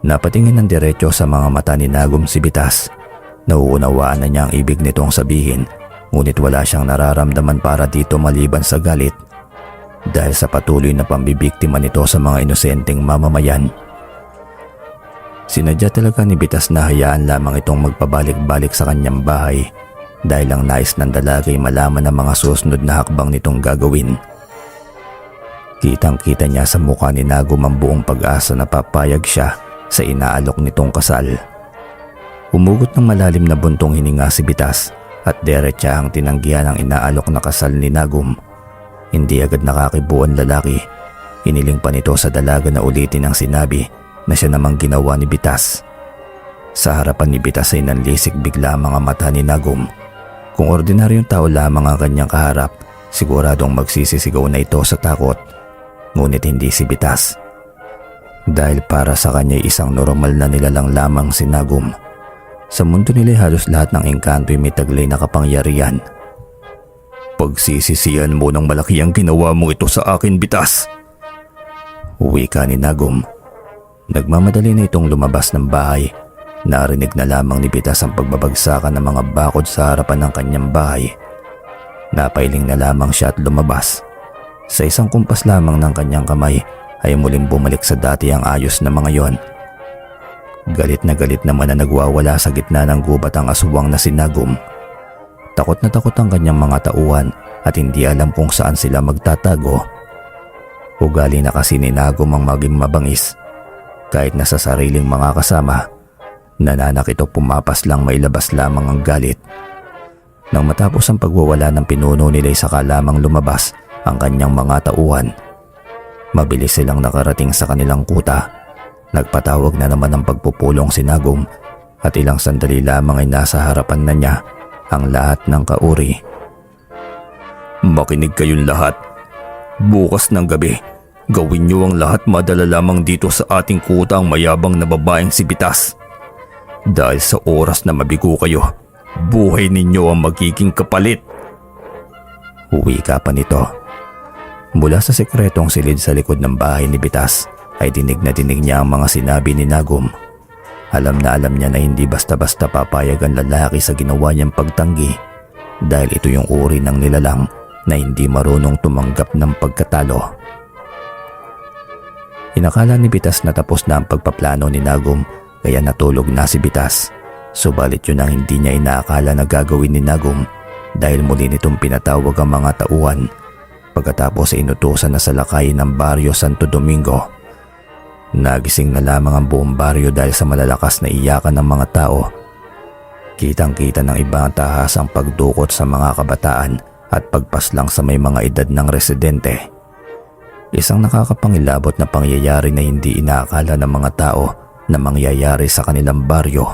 Napatingin ng diretso sa mga mata ni Nagum si Bitas. Nauunawaan na niya ang ibig nitong sabihin, ngunit wala siyang nararamdaman para dito maliban sa galit dahil sa patuloy na pambibiktima nito sa mga inosenteng mamamayan. Sinadya talaga ni Bitas na hayaan lamang itong magpabalik-balik sa kanyang bahay dahil ang nais ng dalagay malaman ang mga susunod na hakbang nitong gagawin. Kitang-kita niya sa mukha ni Nagum ang buong pag-asa na papayag siya sa inaalok nitong kasal. Umugot ng malalim na buntong hininga si Bitas at diretsahang tinanggihan ang inaalok na kasal ni Nagum. Hindi agad nakakibuo ang lalaki. Hiniling pa nito sa dalaga na ulitin ang sinabi na siya namang ginawa ni Bitas. Sa harapan ni Bitas ay nanlisik bigla ang mga mata ni Nagum. Kung ordinaryong tao lamang ang kanyang kaharap, siguradong magsisisigaw na ito sa takot. Ngunit hindi si Bitas. Dahil para sa kanya isang normal na nilalang lamang si Nagum. Sa mundo nila halos lahat ng engkanto ay may taglay na kapangyarihan. Pagsisisihan mo ng malaki ang ginawa mo ito sa akin, Bitas. Wika ni Nagum. Nagmamadali na itong lumabas ng bahay. Narinig na lamang ni Bitas ang pagbabagsakan ng mga bakod sa harapan ng kanyang bahay. Napailing na lamang siya at lumabas. Sa isang kumpas lamang ng kanyang kamay ay muling bumalik sa dati ang ayos na mga yon. Galit naman na nagwawala sa gitna ng gubat ang aswang na si Nagum. Takot na takot ang kanyang mga tauhan at hindi alam kung saan sila magtatago. Ugali na kasi ni Nagum ang maging mabangis. Kahit nasa sariling mga kasama, nananak ito pumapas lang mailabas lamang ang galit. Nang matapos ang pagwawala ng pinuno nila ay saka lamang lumabas ang kanyang mga tauhan. Mabilis silang nakarating sa kanilang kuta. Nagpatawag na naman ng pagpupulong si Nagum at ilang sandali lamang ay nasa harapan na niya ang lahat ng kauri. Makinig kayong lahat. Bukas ng gabi, gawin niyo ang lahat madala lamang dito sa ating kuta ang mayabang na babaeng si Bitas. Dahil sa oras na mabigo kayo, buhay ninyo ang magiging kapalit. Wika pa nito. Mula sa sekretong silid sa likod ng bahay ni Bitas ay dinig na dinig niya ang mga sinabi ni Nagum. Alam na alam niya na hindi basta-basta papayag ang lalaki sa ginawa niyang pagtanggi dahil ito yung uri ng nilalang na hindi marunong tumanggap ng pagkatalo. Inakala ni Bitas na tapos na ang pagpaplano ni Nagum kaya natulog na si Bitas. Subalit yun ang hindi niya inaakala na gagawin ni Nagum dahil muli nitong pinatawag ang mga tauhan. Pagkatapos ay inutusan na sa lakay ng baryo Santo Domingo. Nagising na lamang ang buong baryo dahil sa malalakas na iyakan ng mga tao. Kitang-kita ng iba ang tahasang pagdukot sa mga kabataan at pagpaslang sa may mga edad ng residente. Isang nakakapangilabot na pangyayari na hindi inaakala ng mga tao na mangyayari sa kanilang baryo.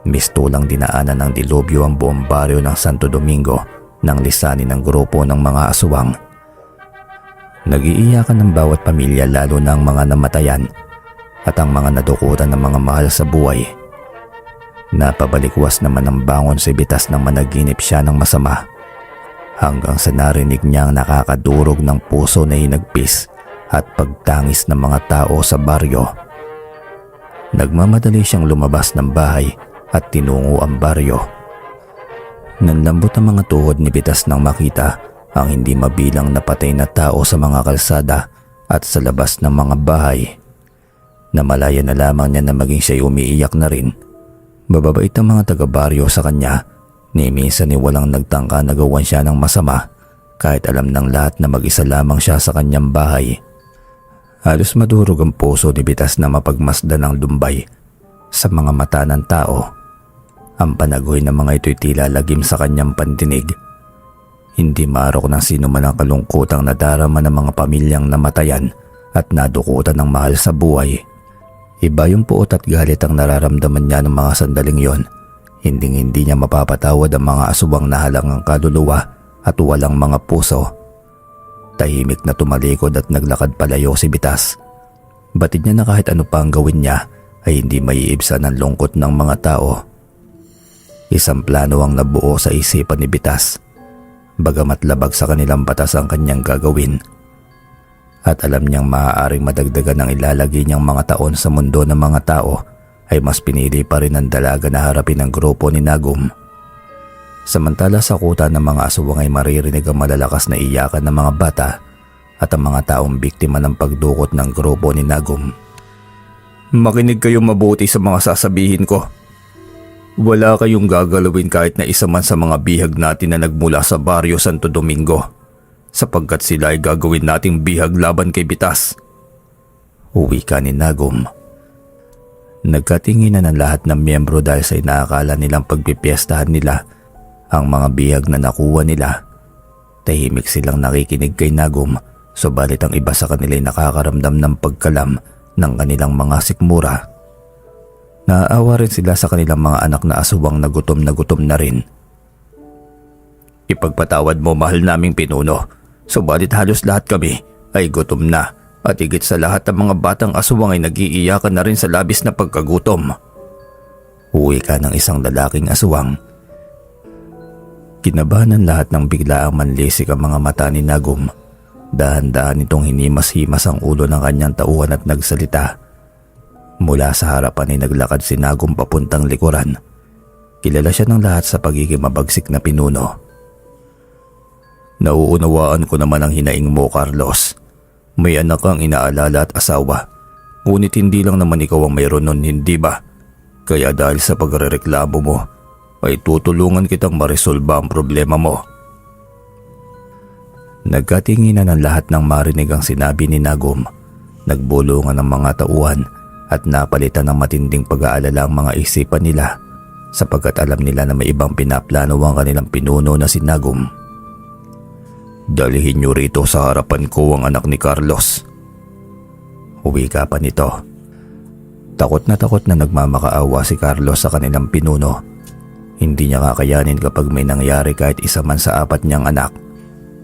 Mistulang dinaanan ng dilubyo ang buong baryo ng Santo Domingo nang lisanin ng grupo ng mga aswang. Nag-iiyakan ng bawat pamilya lalo na ang mga namatayan. at ang mga nadukutan ng mga mahal sa buhay. Napabalikwas naman ng bangon si Bitas nang managinip siya ng masama, hanggang sa narinig niyang nakakadurog ng puso na hinagpis at pagtangis ng mga tao sa baryo. Nagmamadali siyang lumabas ng bahay at tinungo ang baryo. Nanlambot ang mga tuhod ni Bitas nang makita ang hindi mabilang na patay na tao sa mga kalsada at sa labas ng mga bahay. Namalaya na lamang niya na maging siya'y umiiyak na rin. Bababait ang mga taga-baryo sa kanya, ni minsan ni walang nagtangka na gawan siya ng masama kahit alam ng lahat na mag-isa lamang siya sa kanyang bahay. Halos madurog ang puso ni Bitas na mapagmasdan ng lumbay sa mga mata ng tao. Ang panagoy ng mga ito'y tila lagim sa kanyang pandinig. Hindi marok ng sino man ang kalungkutang nadarama ng mga pamilyang namatayan at nadukutan ng mahal sa buhay. Iba yung puot at galit ang nararamdaman niya ng mga sandaling yon. Hindi niya mapapatawad ang mga aswang na halangang kaluluwa at walang mga puso. Tahimik na tumalikod at naglakad palayo si Bitas. Batid niya na kahit ano pa ang gawin niya ay hindi maiibsan ang lungkot ng mga tao. Isang plano ang nabuo sa isipan ni Bitas, bagamat labag sa kanilang batas ang kanyang gagawin. At alam niyang maaaring madagdagan ang ilalagay niyang mga taon sa mundo ng mga tao, ay mas pinili pa rin ang dalaga na harapin ang grupo ni Nagum. Samantala sa kuta ng mga aswang ay maririnig ang malalakas na iyakan ng mga bata at ang mga taong biktima ng pagdukot ng grupo ni Nagum. Makinig kayong mabuti sa mga sasabihin ko. Wala kayong gagalawin kahit na isa man sa mga bihag natin na nagmula sa Baryo Santo Domingo, sapagkat sila ay gagawin nating bihag laban kay Bitas. Uwi ka ni Nagum. Nagkatinginan ang lahat ng miyembro dahil sa inaakala nilang pagpipiestahan nila ang mga bihag na nakuha nila. Tahimik silang nakikinig kay Nagum, subalit ang iba sa kanila ay nakakaramdam ng pagkalam ng kanilang mga sikmura. Naaawa rin sila sa kanilang mga anak na aswang na gutom na rin. Ipagpatawad mo, mahal naming pinuno, subalit halos lahat kami ay gutom na at higit sa lahat ang mga batang aswang ay nag-iiyakan na rin sa labis na pagkagutom. Uwi ka ng isang lalaking aswang. Kinabahan ng lahat ng biglaang manlisik ang mga mata ni Nagum. Dahan-dahan itong hinimas-himas ang ulo ng kanyang tauhan at nagsalita. Mula sa harapan ay naglakad si Nagum papuntang likuran. Kilala siya ng lahat sa pagiging mabagsik na pinuno. Nauunawaan ko naman ang hinaing mo, Carlos. May anak kang inaalala at asawa. Ngunit hindi lang naman ikaw ang mayroon nun, hindi ba? Kaya dahil sa pagrereklamo mo, ay tutulungan kitang maresolba ang problema mo. Nagkatinginan ang lahat ng marinig ang sinabi ni Nagum. Nagbulungan ang mga tauhan at napalitan ng matinding pag-aalala ang mga isipan nila, sapagkat alam nila na may ibang pinaplano ang kanilang pinuno na si Nagum. Dalhin niyo rito sa harapan ko ang anak ni Carlos. Uwi ka pa nito. Takot na nagmamakaawa si Carlos sa kanilang pinuno. Hindi niya kakayanin kapag may nangyari kahit isa man sa apat niyang anak.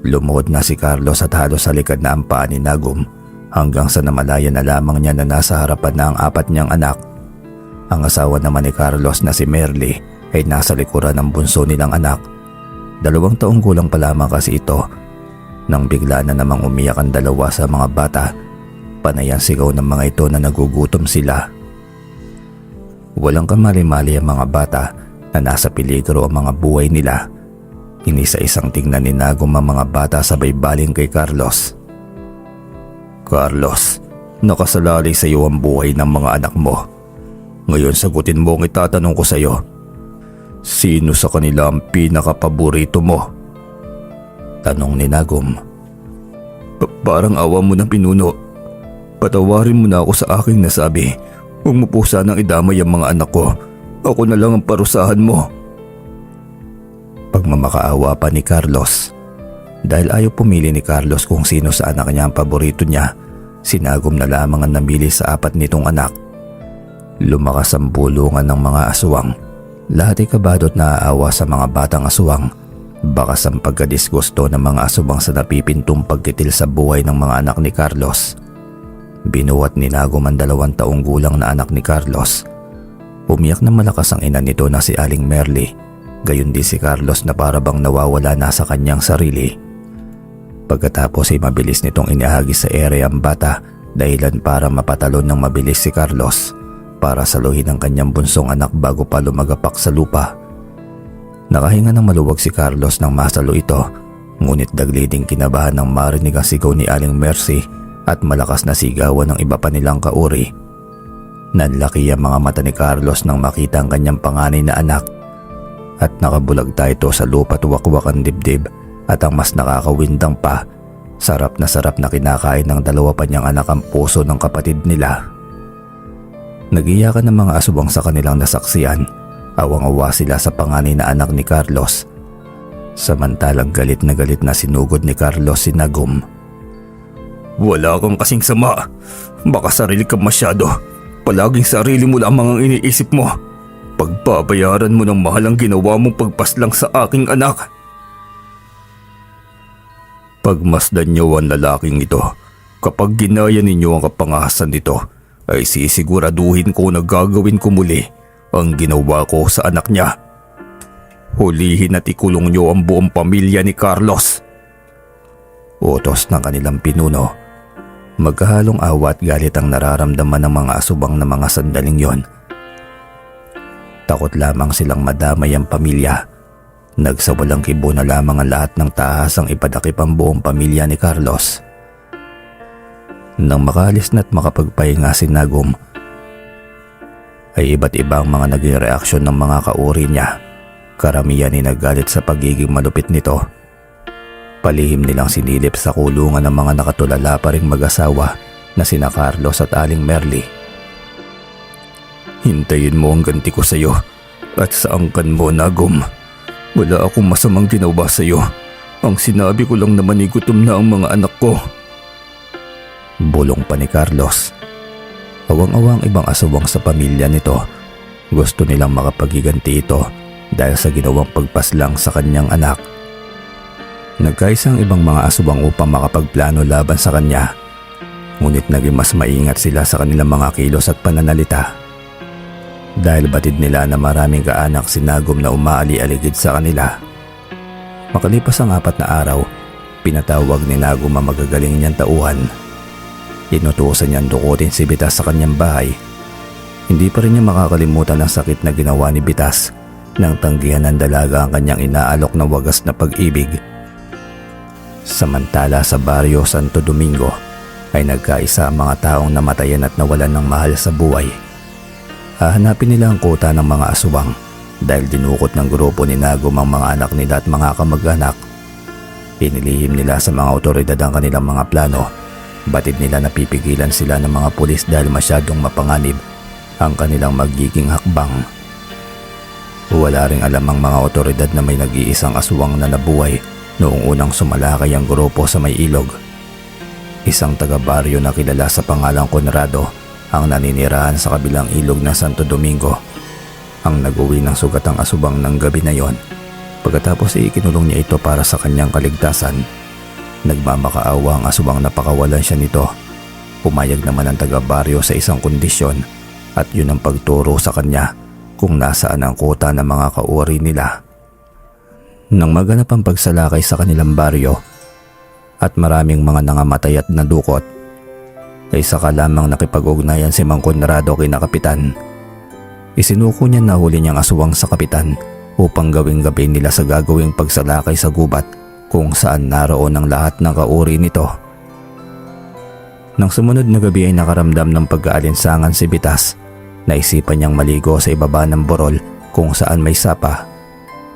Lumuhod na si Carlos at halos sa likod na ang paa ni Nagum, hanggang sa namalaya na lamang niya na nasa harapan na ang apat niyang anak. Ang asawa naman ni Carlos na si Merly ay nasa likuran ng bunso nilang anak. 2 taong gulang pa lamang kasi ito nang bigla na namang umiyak ang dalawa sa mga bata. Panay ang sigaw ng mga ito na nagugutom sila. Walang kamali-mali ang mga bata na nasa peligro ang mga buhay nila. Inisa-isang tingnan ni Nagum ang mga bata sabay baling kay Carlos. Carlos, nakasalalay sa iyo ang buhay ng mga anak mo. Ngayon sagutin mo ang itatanong ko sa iyo. Sino sa kanila ang pinakapaborito mo? Tanong ni Nagum. Parang awa mo ng pinuno. Patawarin mo na ako sa aking nasabi. Huwag mo po sanang idamay ang mga anak ko. Ako na lang ang parusahan mo. Pagmamakaawa pa ni Carlos. Dahil ayaw pumili ni Carlos kung sino sa anak niya ang paborito niya, si Nagum na lamang ang namili sa 4 nitong anak. Lumakas ang bulungan ng mga aswang. Lahat ay kabadot na aawa sa mga batang aswang. Bakas ang pagkadisgusto ng mga aswang sa napipintong pagtitil sa buhay ng mga anak ni Carlos. Binuhat ni Nagum ang 2 taong gulang na anak ni Carlos. Umiyak na malakas ang ina nito na si Aling Merly. Gayon din si Carlos na para bang nawawala na sa kanyang sarili. Pagkatapos ay mabilis nitong inihagis sa ere ang bata dahilan para mapatalon ng mabilis si Carlos para saluhin ang kanyang bunsong anak bago pa lumagapak sa lupa. Nakahinga ng maluwag si Carlos nang masalo ito, ngunit dagli ding kinabahan ng marinig ang sigaw ni Aling Mercy at malakas na sigawan ng iba pa nilang kauri. Nanlaki ang mga mata ni Carlos nang makita ang kanyang panganay na anak at nakabulagta ito sa lupa, tuwakwak ang dibdib at ang mas nakakawindang pa, sarap na kinakain ng 2 pa niyang anak ang puso ng kapatid nila. Nagiyakan ng mga aswang sa kanilang nasaksiyan. Awang-awa sila sa panganay na anak ni Carlos. Samantalang galit na sinugod ni Carlos si Nagum. "Wala kang kasing sama. Baka sarili ka masyado. Palaging sarili mo lamang ang iniisip mo. Pagbabayaran mo ng mahal ang ginawa mong pagpaslang sa aking anak." Pagmasdan niyo ang lalaking ito. Kapag ginaya ninyo ang kapangahasan nito, ay sisiguraduhin ko na gagawin ko muli ang ginawa ko sa anak niya. Hulihin at ikulong niyo ang buong pamilya ni Carlos. Utos ng kanilang pinuno. Magkahalong awa at galit ang nararamdaman ng mga asubang na mga sandaling yon. Takot lamang silang madamay ang pamilya. Nagsawalang kibo na lamang ang lahat ng tahasang ipadakip ang buong pamilya ni Carlos. Nang makalis na't makapagpahinga si Nagum, ay iba't ibang mga naging reaksyon ng mga kauri niya. Karamihan ay nagalit sa pagiging malupit nito. Palihim nilang sinilip sa kulungan ng mga nakatulala pa ring mag-asawa na sina Carlos at Aling Merly. "Hintayin mo ang ganti ko sa iyo at sa angkan mo, Nagum. Wala akong masamang ginawa sa iyo. Ang sinabi ko lang naman ay gutom na ang mga anak ko." Bulong pa ni Carlos. Awang-awang ibang asawang sa pamilya nito. Gusto nilang makapaghiganti ito dahil sa ginawang pagpaslang sa kanyang anak. Nagkaisang ibang mga aswang upang makapagplano laban sa kanya. Ngunit naging mas maingat sila sa kanilang mga kilos at pananalita. Dahil batid nila na maraming kaanak si Nagum na umaali-aligid sa kanila. Makalipas ang 4 na araw, pinatawag ni Nagum ang magagaling niyang tauhan. Inutusan niyang dukutin si Bitas sa kanyang bahay. Hindi pa rin niya makakalimutan ang sakit na ginawa ni Bitas nang tanggihan ng dalaga ang kanyang inaalok na wagas na pag-ibig. Samantala sa baryo Santo Domingo ay nagkaisa ang mga taong namatayan at nawalan ng mahal sa buhay. Hahanapin nila ang kuta ng mga aswang dahil dinukot ng grupo ni Nagum ang mga anak nila at mga kamag-anak. Pinilihim nila sa mga otoridad ang kanilang mga plano. Batid nila na pipigilan sila ng mga pulis dahil masyadong mapanganib ang kanilang magiging hakbang. Wala ring alam ang mga otoridad na may nag-iisang aswang na nabuhay noong unang sumalakay ang grupo sa may ilog. Isang taga-baryo na kilala sa pangalang Conrado ang naninirahan sa kabilang ilog ng Santo Domingo. Ang nag-uwi ng sugatang asubang ng gabi na yon. Pagkatapos ay ikinulong niya ito para sa kanyang kaligtasan. Nagmamakaawa ang asubang napakawalan siya nito. Pumayag naman ang taga-baryo sa isang kondisyon at yun ang pagturo sa kanya kung nasaan ang kuta ng mga kauri nila. Nang maganap ang pagsalakay sa kanilang baryo at maraming mga nangamatay at nadukot, ay saka lamang nakipag-ugnayan si Mang Conrado kina Kapitan. Isinuko niya na huli niyang aswang sa kapitan upang gawing gabi nila sa gagawing pagsalakay sa gubat kung saan naroon ang lahat ng kauri nito. Nang sumunod na gabi ay nakaramdam ng pag-aalinsangan si Bitas. Naisipan niyang maligo sa ibaba ng borol kung saan may sapa.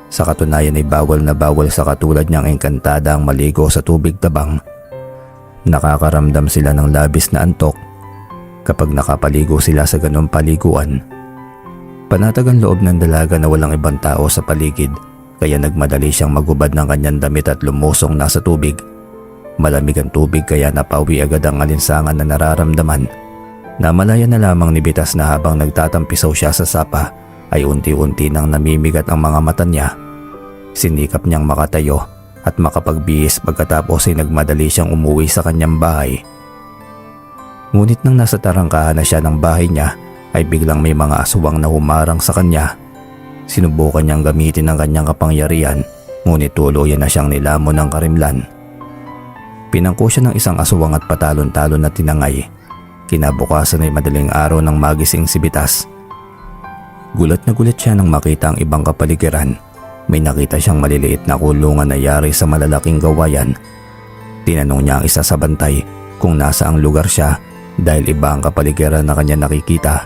Sa katunayan ay bawal na bawal sa katulad niyang engkantada ang maligo sa tubig tabang. Nakakaramdam sila ng labis na antok kapag nakapaligo sila sa ganong paliguan. Panatag ang loob ng dalaga na walang ibang tao sa paligid, kaya nagmadali siyang magubad ng kanyang damit at lumusong na sa tubig. Malamig ang tubig kaya napawi agad ang alinsangan na nararamdaman. Namalaya na lamang ni Bitas na habang nagtatampisaw siya sa sapa ay unti-unti nang namimigat ang mga mata niya. Sinikap niyang makatayo at makapagbihis pagkatapos ay nagmadali siyang umuwi sa kanyang bahay. Ngunit nang nasa tarangkahan na siya ng bahay niya ay biglang may mga aswang na humarang sa kanya. Sinubukan niyang gamitin ang kanyang kapangyarihan ngunit tuluyan na siyang nilamon ng karimlan. Pinangko siya ng isang aswang at patalon-talon na tinangay. Kinabukasan ay madaling araw nang magising si Bitas. Gulat na gulat siya nang makita ang ibang kapaligiran. May nakita siyang maliliit na kulungan na yari sa malalaking gawayan. Tinanong niya ang isa sa bantay kung nasa ang lugar siya dahil iba ang kapaligiran na kanya nakikita.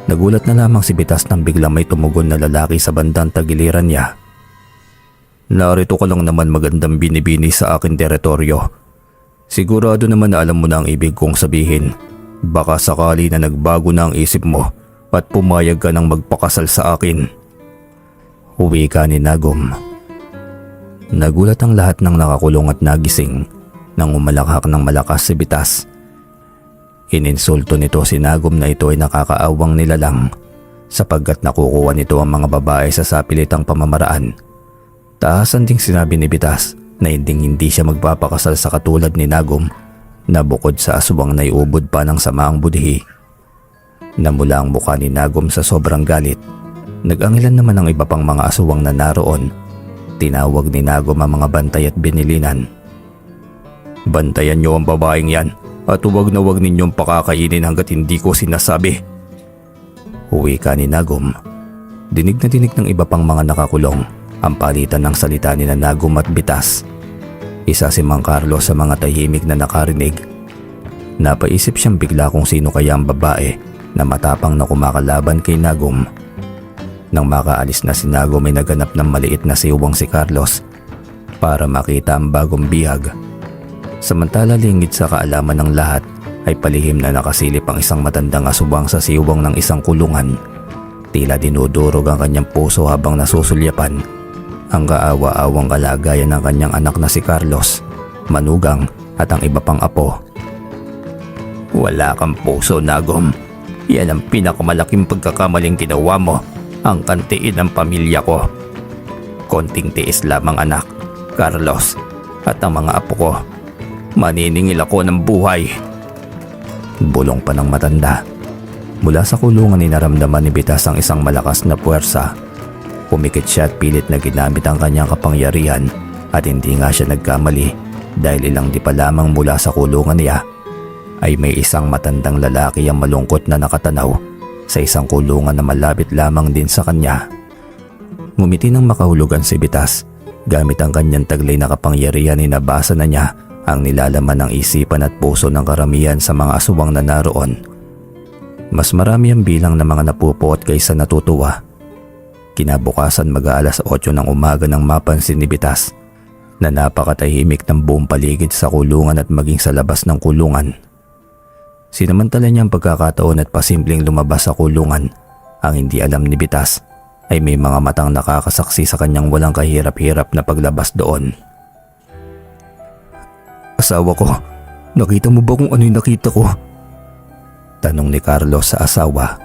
Nagulat na lamang si Bitas nang biglang may tumugon na lalaki sa bandang tagiliran niya. "Narito ka lang naman magandang binibini sa akin teritoryo. Sigurado naman na alam mo na ang ibig kong sabihin. Baka sakali na nagbago na ang isip mo at pumayag ka ng magpakasal sa akin." Uwi ka ni Nagum. Nagulat ang lahat ng nakakulong at nagising nang umalakhak ng malakas si Bitas. Ininsulto nito si Nagum na ito ay nakakaawang nilalang sapagkat nakukuha nito ang mga babae sa sapilitang pamamaraan. Taasan ding sinabi ni Bitas na hindi siya magpapakasal sa katulad ni Nagum na bukod sa aswang na iubod pa ng samaang budhi. Namula ang mukha ni Nagum sa sobrang galit. Nag-angilan naman ang iba pang mga aswang na naroon. Tinawag ni Nagum ang mga bantay at binilinan. "Bantayan niyo ang babaeng yan at huwag na huwag ninyong pakakainin hanggat hindi ko sinasabi." Uwi ka ni Nagum. Dinig na dinig ng iba pang mga nakakulong ang palitan ng salita ni Nagum at Bitas. Isa si Mang Carlos sa mga tahimik na nakarinig. Napaisip siyang bigla kung sino kaya ang babae na matapang na kumakalaban kay Nagum. Nang makaalis na si Nagum ay naganap ng maliit na siwang si Carlos para makita ang bagong bihag. Samantala lingid sa kaalaman ng lahat ay palihim na nakasilip ang isang matandang aswang sa siwang ng isang kulungan. Tila dinudurog ang kanyang puso habang nasusulyapan ang kaawa-awang kalagayan ng kanyang anak na si Carlos, Manugang at ang iba pang apo. "Wala kang puso, Nagum. Yan ang pinakamalaking pagkakamaling ginawa mo, ang kantiin ng pamilya ko. Konting tiis lamang, anak, Carlos, at ang mga apo ko. Maniningil ako ng buhay." Bulong pa ng matanda. Mula sa kulungan ay naramdaman ni Bitas ang isang malakas na puwersa. Pumikit siya at pilit na ginamit ang kanyang kapangyarihan at hindi nga siya nagkamali dahil ilang di pa lamang mula sa kulungan niya ay may isang matandang lalaki ang malungkot na nakatanaw sa isang kulungan na malapit lamang din sa kanya. Ngumiti ng makahulugan si Bitas. Gamit ang kanyang taglay na kapangyarihan ay nabasa na niya ang nilalaman ng isipan at puso ng karamihan sa mga aswang na naroon. Mas marami ang bilang ng mga napupuot kaysa natutuwa. Kinabukasan mag-aalas 8 ng umaga nang mapansin ni Bitas na napakatahimik ng buong paligid sa kulungan at maging sa labas ng kulungan. Sinamantala niya ang pagkakataon at pasimpleng lumabas sa kulungan. Ang hindi alam ni Bitas ay may mga matang nakakasaksi sa kanyang walang kahirap-hirap na paglabas doon. "Asawa ko, nakita mo ba kung ano yung nakita ko?" Tanong ni Carlos sa asawa.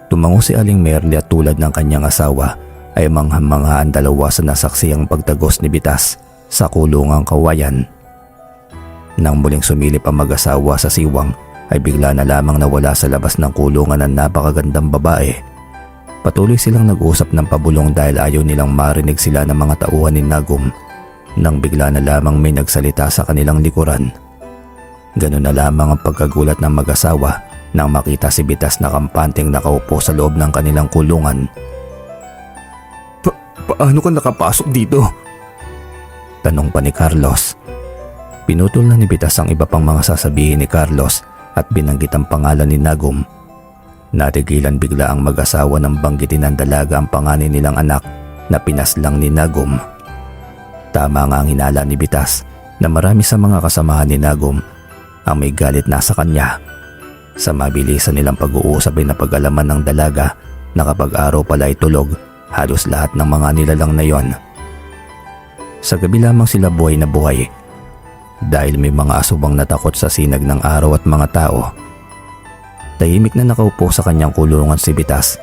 Tumango si Aling Merly at tulad ng kanyang asawa ay mangha-mangha ang dalawa sa nasaksiyang pagtagos ni Bitas sa kulungang kawayan. Nang muling sumilip ang mag-asawa sa siwang ay bigla na lamang nawala sa labas ng kulungan ang napakagandang babae. Patuloy silang nag-usap ng pabulong dahil ayaw nilang marinig sila ng mga tauhan ni Nagum nang bigla na lamang may nagsalita sa kanilang likuran. Ganun na lamang ang pagkagulat ng mag-asawa nang makita si Bitas na kampanteng nakaupo sa loob ng kanilang kulungan. Paano ka nakapasok dito?" Tanong pa ni Carlos. Pinutol na ni Bitas ang iba pang mga sasabihin ni Carlos at binanggit ang pangalan ni Nagum. Natigilan bigla ang mag-asawa nang banggitin ng dalaga ang pangalan nilang anak na pinaslang ni Nagum. Tama nga ang hinala ni Bitas na marami sa mga kasamahan ni Nagum ang may galit na sa kanya. Sa mabilisan nilang pag-uusap ay napag-alaman ng dalaga na kapag araw pala ay tulog, halos lahat ng mga nilalang na yon. Sa gabi lamang sila buhay na buhay dahil may mga aswang natakot sa sinag ng araw at mga tao. Tahimik na nakaupo sa kanyang kulungan si Bitas.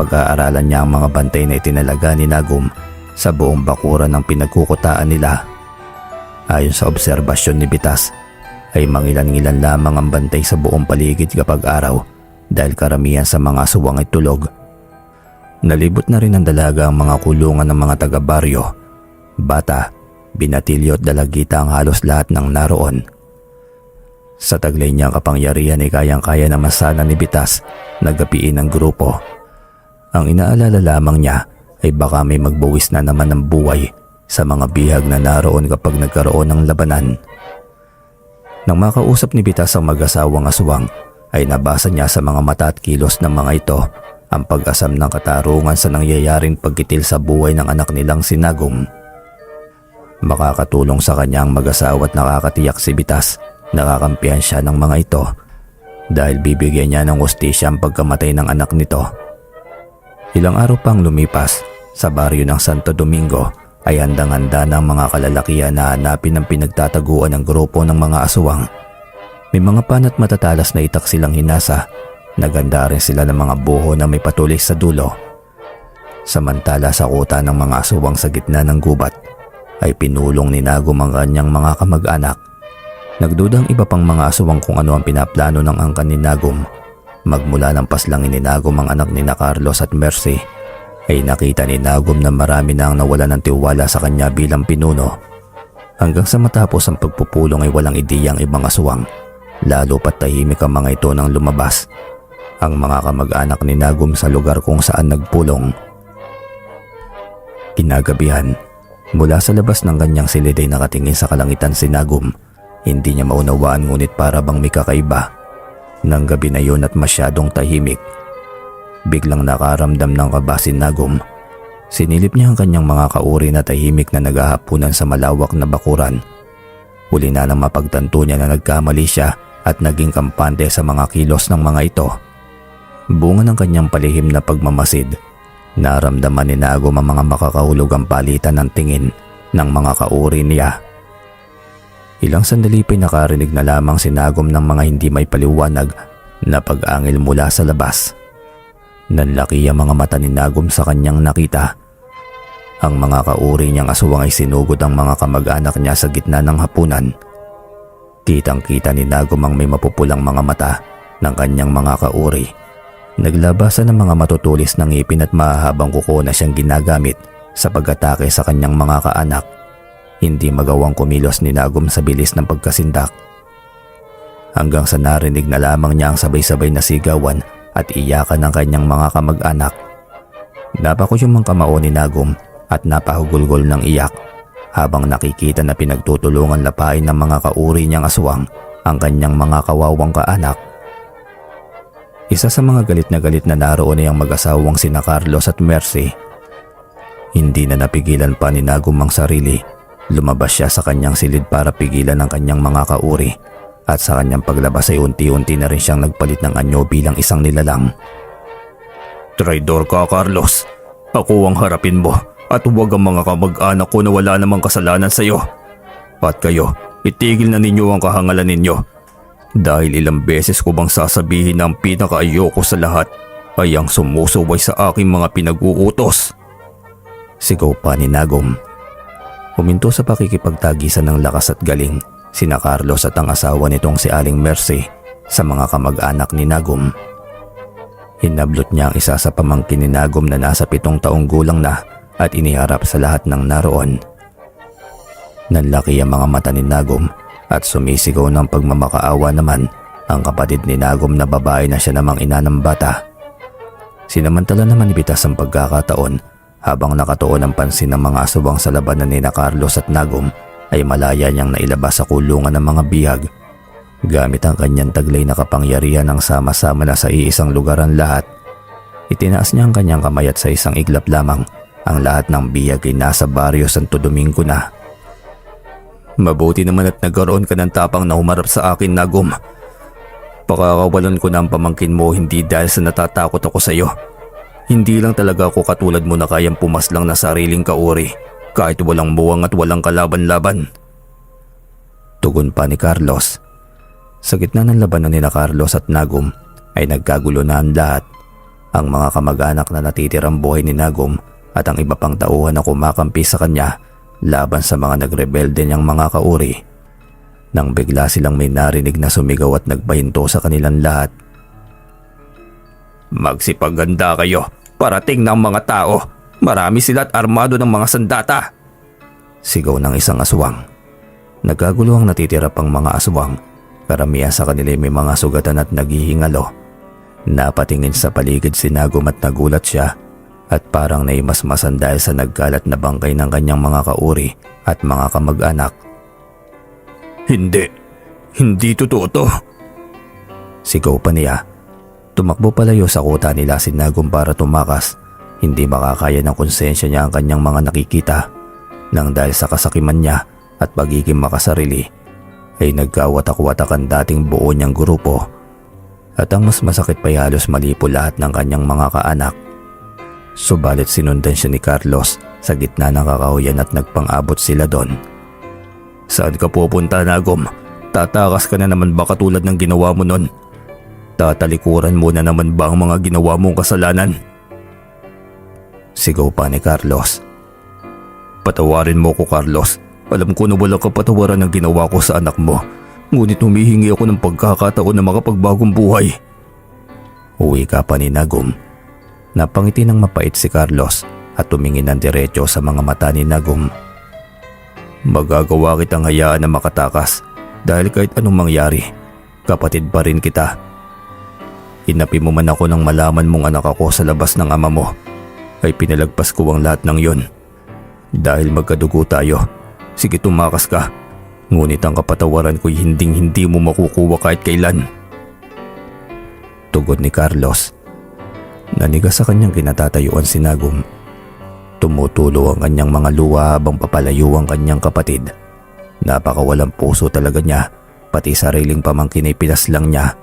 Pag-aaralan niya ang mga bantay na itinalaga ni Nagum sa buong bakuran ng pinagkukutaan nila. Ayon sa obserbasyon ni Bitas ay mangilan-ngilan lamang ang bantay sa buong paligid kapag araw dahil karamihan sa mga aswang ay tulog. Nalibot na rin ng dalaga ang mga kulungan ng mga taga-baryo. Bata, binatilyo at dalagita ang halos lahat ng naroon. Sa taglay niyang kapangyarihan ay kayang-kaya naman sana ni Bitas na gapiin ang grupo. Ang inaalala lamang niya ay baka may magbuwis na naman ng buhay sa mga bihag na naroon kapag nagkaroon ng labanan. Nang makausap ni Bitas ang mag-asawang aswang ay nabasa niya sa mga mata at kilos ng mga ito ang pag-asam ng katarungan sa nangyayaring pagkitil sa buhay ng anak nilang si Nagum. Makakatulong sa kanya ang mag-asawa at nakakatiyak si Bitas nakakampihan siya ng mga ito dahil bibigyan niya ng hustisya ang pagkamatay ng anak nito. Ilang araw pang lumipas, sa baryo ng Santo Domingo ay handang-handa ng mga kalalakihan na hanapin ang pinagtataguan ng grupo ng mga aswang. May mga panat matatalas na itak silang hinasa. Naganda rin sila ng mga buho na may patulis sa dulo. Samantala sa kuta ng mga aswang sa gitna ng gubat ay pinulong ni Nagum ang kanyang mga kamag-anak. Nagdudang iba pang mga aswang kung ano ang pinaplano ng angkan ni Nagum. Magmula ng paslangin ni Nagum ang anak ni Carlos at Mercy ay nakita ni Nagum na marami na ang nawala ng tiwala sa kanya bilang pinuno. Hanggang sa matapos ang pagpupulong ay walang ideyang ibang aswang. Lalo pat tahimik ang mga ito nang lumabas ang mga kamag-anak ni Nagum sa lugar kung saan nagpulong. Kinagabihan, mula sa labas ng kanyang silid ay nakatingin sa kalangitan si Nagum. Hindi niya maunawaan ngunit para bang may kakaiba. Nang gabi na yun at masyadong tahimik, biglang nakaramdam ng kaba si Nagum. Sinilip niya ang kanyang mga kauri na tahimik na naghahapunan sa malawak na bakuran. Huli na nang mapagtanto niya na nagkamali siya at naging kampante sa mga kilos ng mga ito. Bunga ng kanyang palihim na pagmamasid, naramdaman ni Nagum ang mga makakahulugang palitan ng tingin ng mga kauri niya. Ilang sandali pa'y nakarinig na lamang si Nagum ng mga hindi may paliwanag na pag-angil mula sa labas. Nanlaki ang mga mata ni Nagum sa kanyang nakita. Ang mga kauri niyang aswang ay sinugod ang mga kamag-anak niya sa gitna ng hapunan. Kitang-kita ni Nagum ang may mapupulang mga mata ng kanyang mga kauri. Naglabasan ng mga matutulis ng ngipin at mahahabang kuko na siyang ginagamit sa pag-atake sa kanyang mga kaanak. Hindi magawang kumilos ni Nagum sa bilis ng pagkasindak. Hanggang sa narinig na lamang niya ang sabay-sabay na sigawan at iyakan ng kanyang mga kamag-anak. Napakuyom ang kamao ni Nagum at napahugulgol ng iyak habang nakikita na pinagtutulungan lapain ng mga kauri niyang aswang ang kanyang mga kawawang kaanak. Isa sa mga galit na naroon ay ang mag-asawang sina Carlos at Mercy. Hindi na napigilan pa ni Nagum ang sarili. Lumabas siya sa kanyang silid para pigilan ang kanyang mga kauri at sa kanyang paglabas ay unti-unti na rin siyang nagpalit ng anyo bilang isang nilalang. Traidor ka, Carlos. Ako ang harapin mo at huwag ang mga kamag-anak ko na wala namang kasalanan sa iyo. At kayo, itigil na ninyo ang kahangalan ninyo. Dahil ilang beses ko bang sasabihin na ang pinakaayoko sa lahat ay ang sumusuway sa aking mga pinag-uutos. Sigaw pa ni Nagum. Huminto sa pakikipagtagisan ng lakas at galing sina Carlos at ang asawa nitong si Aling Mercy sa mga kamag-anak ni Nagum. Hinablot niya ang isa sa pamangkin ni Nagum na nasa 7 taong gulang na at iniharap sa lahat ng naroon. Nanlaki ang mga mata ni Nagum at sumisigaw ng pagmamakaawa naman ang kapatid ni Nagum na babae na siya namang ina ng bata. Sinamantala naman ni Bitas ang pagkakataon. Habang nakatuon ang pansin ng mga aswang sa labanan ni Carlos at Nagum ay malaya niyang nailabas sa kulungan ng mga bihag. Gamit ang kanyang taglay na kapangyarihan ng sama-sama na sa iisang lugar ang lahat. Itinaas niya ang kanyang kamay at sa isang iglap lamang ang lahat ng bihag ay nasa baryo Santo Domingo na. Mabuti naman at nagkaroon ka ng tapang na humarap sa akin, Nagum. Pakakawalan ko na ang pamangkin mo hindi dahil sa natatakot ako sa iyo. Hindi lang talaga ako katulad mo na kayang pumaslang na sariling kauri kahit walang buwang at walang kalaban-laban. Tugon pa ni Carlos. Sa gitna ng labanan ni Carlos at Nagum ay nagkagulo na ang lahat. Ang mga kamag-anak na natitirang buhay ni Nagum at ang iba pang tauhan na kumakampi sa kanya laban sa mga nagrebelde niyang mga kauri. nang bigla silang may narinig na sumigaw at nagpahinto sa kanilang lahat. Magsipaganda kayo, parating ng mga tao. Marami sila at armado ng mga sandata. Sigaw ng isang aswang. Nagkagulo ang natitira pang mga aswang. Karamihan sa kanila may mga sugatan at naghihingalo. Napatingin sa paligid si Nagum at nagulat siya at parang naimasmasan dahil sa nagkalat na bangkay ng kanyang mga kauri at mga kamag-anak. Hindi totoo to. Sigaw pa niya. Tumakbo palayo sa kuta nila si Nagum para tumakas. Hindi makakaya ng konsensya niya ang kanyang mga nakikita. Nang dahil sa kasakiman niya at pagiging makasarili, ay nagkawatak-watak ang dating buo niyang grupo. At ang mas masakit pa ay halos malipo lahat ng kanyang mga kaanak. Subalit sinundan siya ni Carlos sa gitna ng kakahuyan at nagpang-abot sila doon. Saan ka pupunta, Nagum? Tatakas ka na naman ba katulad ng ginawa mo nun? Tatalikuran mo na naman ba ang mga ginawa mong kasalanan? Sigaw pa ni Carlos. Patawarin mo ko, Carlos. Alam ko na walang kapatawaran ang ginawa ko sa anak mo. Ngunit humihingi ako ng pagkakataon na makapagbagong buhay. Uwi ka pa ni Nagum. Napangiti ng mapait si Carlos at tumingin ng diretso sa mga mata ni Nagum. Magagawa kitang hayaan na makatakas dahil kahit anong mangyari, kapatid pa rin kita. Inapi mo man ako nang malaman mong anak ako sa labas ng ama mo, ay pinalagpas ko ang lahat ng yon. Dahil magkadugo tayo, sige tumakas ka. Ngunit ang kapatawaran ko'y hindi mo makukuha kahit kailan. Tugon ni Carlos. Nanigas sa kanyang kinatatayuan si Nagum. Tumutulo ang kanyang mga luha habang papalayo ang kanyang kapatid. Napakawalang puso talaga niya, pati sariling pamangkin ay pinaslang niya.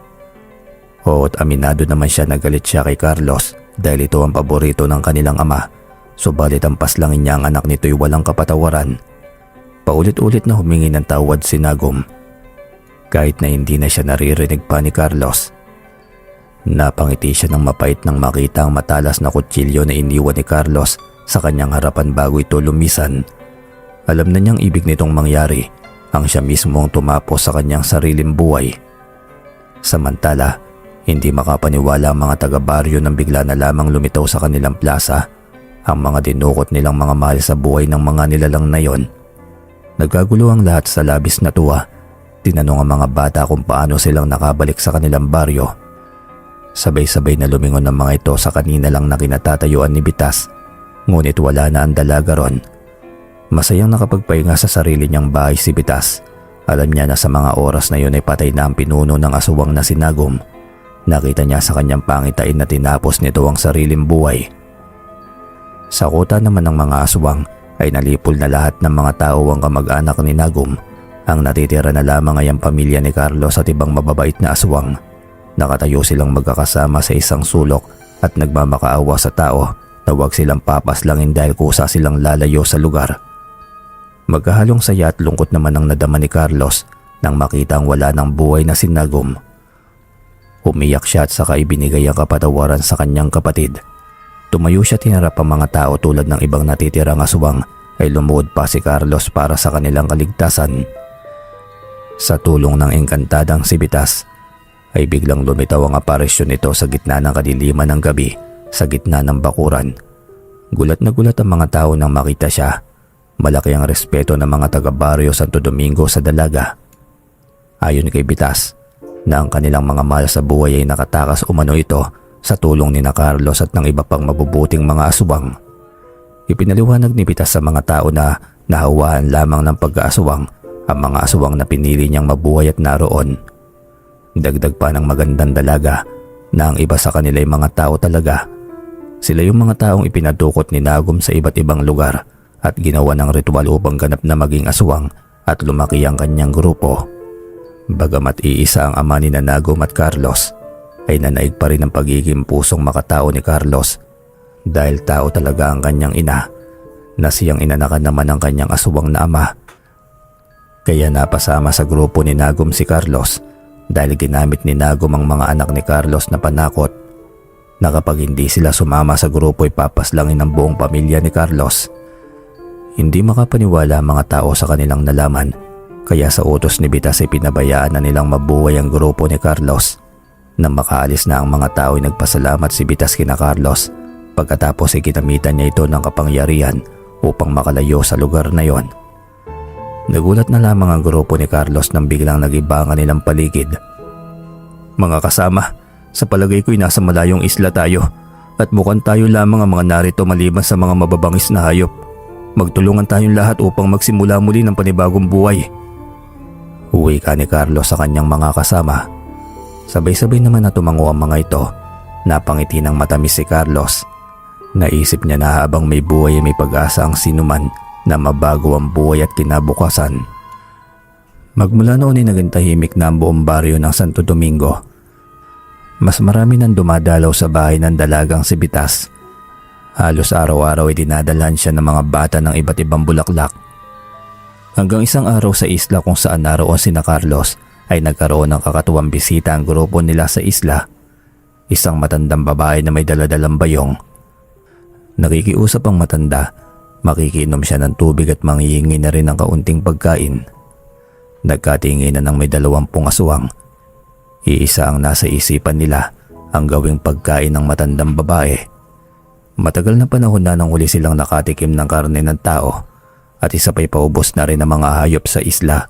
At aminado naman siya na galit siya kay Carlos dahil ito ang paborito ng kanilang ama. Subalit ang paslangin niya ang anak nito'y walang kapatawaran. Paulit-ulit na humingi ng tawad si Nagum. Kahit na hindi na siya naririnig pa ni Carlos. Napangiti siya ng mapait nang makita ang matalas na kutsilyo na iniwan ni Carlos sa kanyang harapan bago ito lumisan. Alam na niyang ibig nitong mangyari ang siya mismo ang tumapos sa kanyang sariling buhay. Samantala, hindi makapaniwala ang mga taga-baryo nang bigla na lamang lumitaw sa kanilang plaza ang mga dinukot nilang mga mahal sa buhay ng mga nilalang na yon. Nagkagulo ang lahat sa labis na tuwa. Tinanong ang mga bata kung paano silang nakabalik sa kanilang baryo. Sabay-sabay na lumingon ang mga ito sa kanina lang na kinatatayuan ni Bitas, ngunit wala na ang dalaga ron. Masayang nakapagpahinga sa sarili niyang bahay si Bitas. Alam niya na sa mga oras na yun ay patay na ang pinuno ng aswang na si Nagum. Nakita niya sa kanyang pangitain na tinapos nito ang sariling buhay. Sa kuta naman ng mga aswang ay nalipol na lahat ng mga tao ang kamag-anak ni Nagum. Ang natitira na lamang ay ang pamilya ni Carlos at ibang mababait na aswang. Nakatayo silang magkakasama sa isang sulok at nagmamakaawa sa tao na huwag silang papaslangin dahil kusa silang lalayo sa lugar. Magkahalong saya at lungkot naman ang nadama ni Carlos nang makita ang wala ng buhay na si Nagum. Umiyak siya at saka ibinigay ang kapatawaran sa kanyang kapatid. Tumayo siya tinarap ang mga tao tulad ng ibang natitirang aswang ay lumuhod pa si Carlos para sa kanilang kaligtasan. Sa tulong ng engkantadang si Bitas ay biglang lumitaw ang aparisyon nito sa gitna ng kadiliman ng gabi sa gitna ng bakuran. Gulat na gulat ang mga tao nang makita siya. Malaki ang respeto ng mga taga-baryo Santo Domingo sa dalaga. Ayon kay Bitas, na ang kanilang mga mahal sa buhay ay nakatakas umano ito sa tulong ni na Carlos at ng iba pang mabubuting mga aswang. Ipinaliwanag ni Bitas sa mga tao na nahawaan lamang ng pag-aaswang ang mga aswang na pinili niyang mabuhay at naroon. Dagdag pa ng magandang dalaga na ang iba sa kanila ay mga tao talaga. Sila yung mga taong ipinadukot ni Nagum sa iba't ibang lugar at ginawa ng ritual upang ganap na maging aswang at lumaki ang kanyang grupo. Bagamat iisa ang ama ni Nagum at Carlos, ay nanaig pa rin ang pagiging pusong makatao ni Carlos dahil tao talaga ang kanyang ina na siyang inanakan naman ng kanyang aswang na ama. Kaya napasama sa grupo ni Nagum si Carlos dahil ginamit ni Nagum ang mga anak ni Carlos na panakot na kapag hindi sila sumama sa grupo ay papaslangin ng buong pamilya ni Carlos. Hindi makapaniwala ang mga tao sa kanilang nalaman Kaya sa utos ni Bitas ay pinabayaan na nilang mabuhay ang grupo ni Carlos. Nang makaalis na ang mga tao ay nagpasalamat si Bitas kina Carlos. Pagkatapos ay ginamitan niya ito ng kapangyarihan upang makalayo sa lugar na yon. Nagulat na lamang ang grupo ni Carlos nang biglang nagiba ang kanilang paligid. Mga kasama, sa palagay ko'y nasa malayong isla tayo at mukhang tayo lamang ang mga narito maliban sa mga mababangis na hayop. Magtulungan tayong lahat upang magsimula muli ng panibagong buhay. Uwi ka ni Carlos sa kanyang mga kasama. Sabay-sabay naman na tumango ang mga ito. Napangiti ng matamis si Carlos. Naisip niya na habang may buhay ay may pag-asa ang sinuman na mabago ang buhay at kinabukasan. Magmula noon ay naging tahimik na ang buong baryo ng Santo Domingo. Mas marami nang dumadalaw sa bahay ng dalagang si Bitas. Halos araw-araw ay dinadalhan siya ng mga bata ng iba't ibang bulaklak. Hanggang isang araw sa isla kung saan naroon sina Carlos ay nagkaroon ng kakatuwang bisita ang grupo nila sa isla. Isang matandang babae na may daladalang bayong. Nakikiusap ang matanda. Makikinom siya ng tubig at manghihingi na rin ng kaunting pagkain. Nagkatinginan ng may 20 aswang. Iisa ang nasa isipan nila, ang gawing pagkain ng matandang babae. Matagal na panahon na nang huli silang nakatikim ng karne ng tao at isa pa'y paubos na rin ang mga hayop sa isla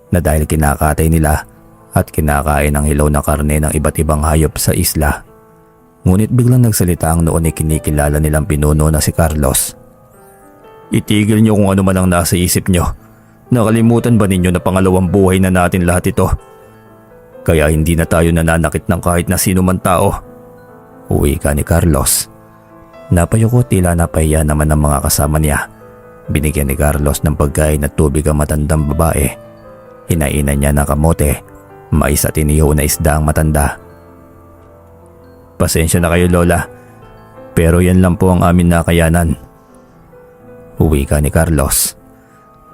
na dahil kinakatay nila at kinakain ang hilaw na karne ng iba't ibang hayop sa isla. Ngunit biglang nagsalita ang noon ay kinikilala nilang pinuno na si Carlos. Itigil niyo kung ano man ang nasa isip niyo. Nakalimutan ba ninyo na pangalawang buhay na natin lahat ito? Kaya hindi na tayo nananakit ng kahit na sino man tao. Uwi ka ni Carlos. Napayuko tila napahiya naman ng mga kasama niya. Binigyan ni Carlos ng pagkain at tubig ang matandang babae. Hinainan niya ng kamote, mais at inihaw na isda ang matanda. Pasensya na kayo Lola, pero yan lang po ang amin nakayanan. Uwi ka ni Carlos.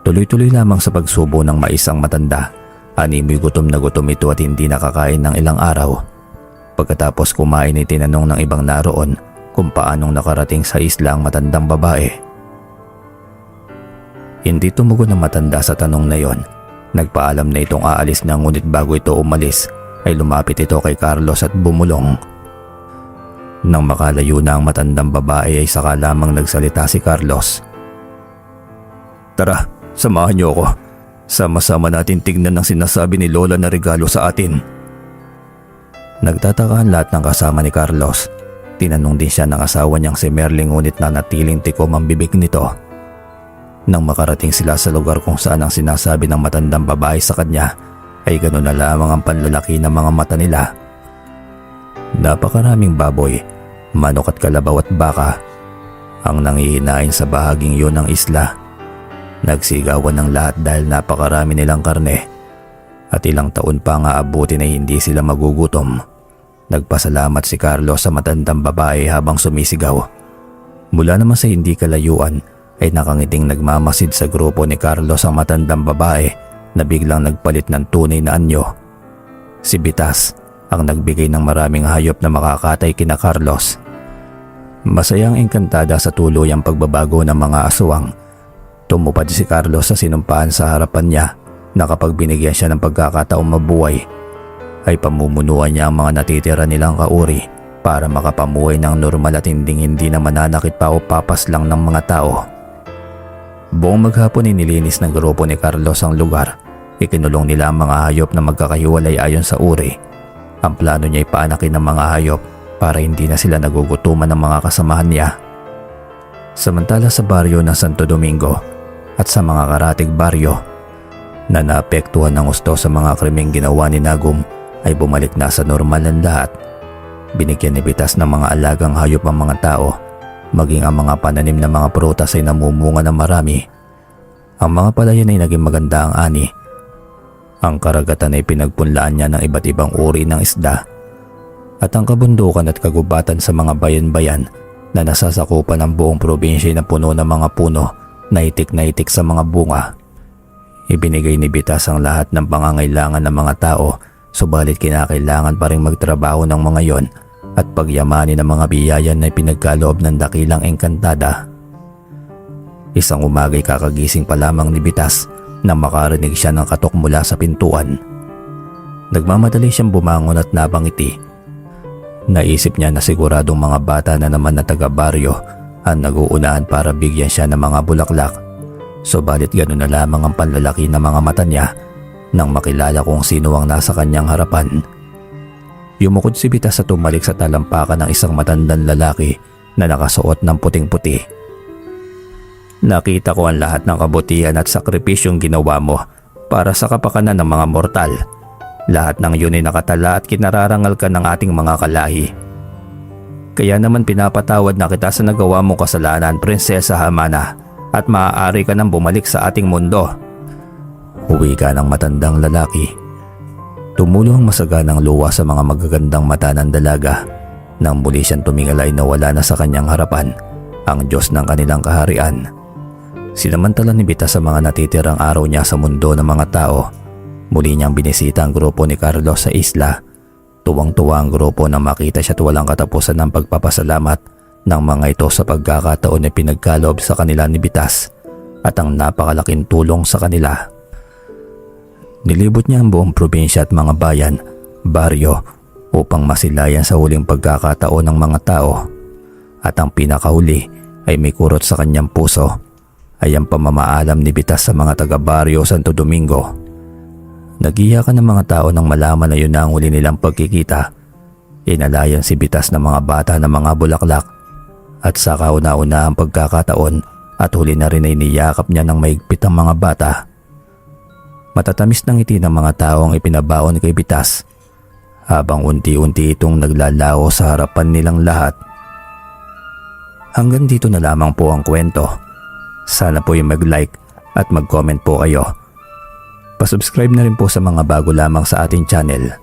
Tuloy-tuloy lamang sa pagsubo ng mais ang matanda. Animoy gutom na gutom ito at hindi nakakain ng ilang araw. Pagkatapos kumain ay tinanong ng ibang naroon kung paanong nakarating sa isla ang matandang babae. Hindi tumugon ang matanda sa tanong na yon. Nagpaalam na itong aalis na ngunit bago ito umalis ay lumapit ito kay Carlos at bumulong. Nang makalayo na ang matandang babae ay saka lamang nagsalita si Carlos. Tara, samahan niyo ako. Sama-sama natin tignan ang sinasabi ni Lola na regalo sa atin. Nagtataka ang lahat ng kasama ni Carlos. Tinanong din siya ng asawa niyang si Merling ngunit nanatiling tikom ang bibig nito. Nang makarating sila sa lugar kung saan ang sinasabi ng matandang babae sa kanya ay ganoon na lamang ang panlalaki ng mga mata nila. Napakaraming baboy, manok at kalabaw at baka ang nangihinain sa bahaging yun ng isla. Nagsigawan ng lahat dahil napakarami nilang karne at ilang taon pa nga abutin ay hindi sila magugutom. Nagpasalamat si Carlos sa matandang babae habang sumisigaw. Mula naman sa hindi kalayuan ay nakangiting nagmamasid sa grupo ni Carlos ang matandang babae na biglang nagpalit ng tunay na anyo. Si Bitas ang nagbigay ng maraming hayop na makakatay kina Carlos. Masayang engkantada sa tuluyang pagbabago ng mga aswang. Tumupad si Carlos sa sinumpaan sa harapan niya na kapag binigyan siya ng pagkakataong mabuhay ay pamumunuan niya ang mga natitira nilang kauri para makapamuhay ng normal at hindi na mananakit pa o papas lang ng mga tao. Buong maghapon ay nilinis ng grupo ni Carlos ang lugar. Ikinulong nila ang mga hayop na magkakahiwalay ayon sa uri. Ang plano niya ay paanakin ng mga hayop para hindi na sila nagugutuman ng mga kasamahan niya. Samantala sa baryo ng Santo Domingo at sa mga karatig baryo na naapektuhan ng gusto sa mga krimeng ginawa ni Nagum ay bumalik na sa normal ang lahat. Binigyan ni Bitas ng mga alagang hayop ang mga tao, maging ang mga pananim na mga prutas ay namumunga ng marami. Ang mga palayan ay naging maganda ang ani. Ang karagatan ay pinagpunlaan niya ng iba't ibang uri ng isda. At ang kabundukan at kagubatan sa mga bayan-bayan na nasasakupan ng buong probinsya na puno ng mga puno na itik sa mga bunga. Ibinigay ni Bitas ang lahat ng pangangailangan ng mga tao, subalit kinakailangan pa rin magtrabaho ng mga yon at pagyamanin ng mga biyayan na pinagkaloob ng dakilang engkantada. Isang umagay kakagising pa lamang ni Bitas nang makarinig siya ng katok mula sa pintuan. Nagmamadali siyang bumangon at nabangiti. Naisip niya na siguradong mga bata na naman na taga-baryo ang naguunahan para bigyan siya ng mga bulaklak. Subalit gano'n na lamang ang panlalaki ng mga mata niya nang makilala kung sino ang nasa kanyang harapan. Yumukod si Bitas at tumalik sa talampakan ng isang matandang lalaki na nakasuot ng puting-puti. Nakita ko ang lahat ng kabutihan at sakripisyong ginawa mo para sa kapakanan ng mga mortal. Lahat ng yun ay nakatala at kinararangal ka ng ating mga kalahi. Kaya naman pinapatawad na kita sa nagawa mong kasalanan, Prinsesa Hamana, at maaari ka nang bumalik sa ating mundo. Uwi ka ng matandang lalaki. Tumulo ang masaganang luwa sa mga magagandang mata ng dalaga nang muli siyang tumingalay na wala na sa kanyang harapan ang Diyos ng kanilang kaharian. Sinamantala ni Bitas sa mga natitirang araw niya sa mundo ng mga tao. Muli niyang binisita ang grupo ni Carlos sa isla. Tuwang-tuwa ang grupo nang makita siya at walang katapusan ng pagpapasalamat ng mga ito sa pagkakataon na pinagkaloob sa kanila ni Bitas at ang napakalaking tulong sa kanila. Nilibot niya ang buong probinsya at mga bayan, baryo upang masilayan sa huling pagkakataon ng mga tao. At ang pinakahuli ay may kurot sa kanyang puso ay ang pamamaalam ni Bitas sa mga taga-baryo Santo Domingo. Nagiyakan ng mga tao nang malaman na yun na ang huli nilang pagkikita. Inalayan si Bitas ng mga bata ng mga bulaklak at sa kauna-una ang pagkakataon at huli na rin ay niyakap niya ng maigpit ang mga bata. Matatamis ng ngiti ng mga tao ang ipinabaon kay Bitas habang unti-unti itong naglalaho sa harapan nilang lahat. Hanggang dito na lamang po ang kwento. Sana po yung mag-like at mag-comment po kayo. Pasubscribe na rin po sa mga bago lamang sa ating channel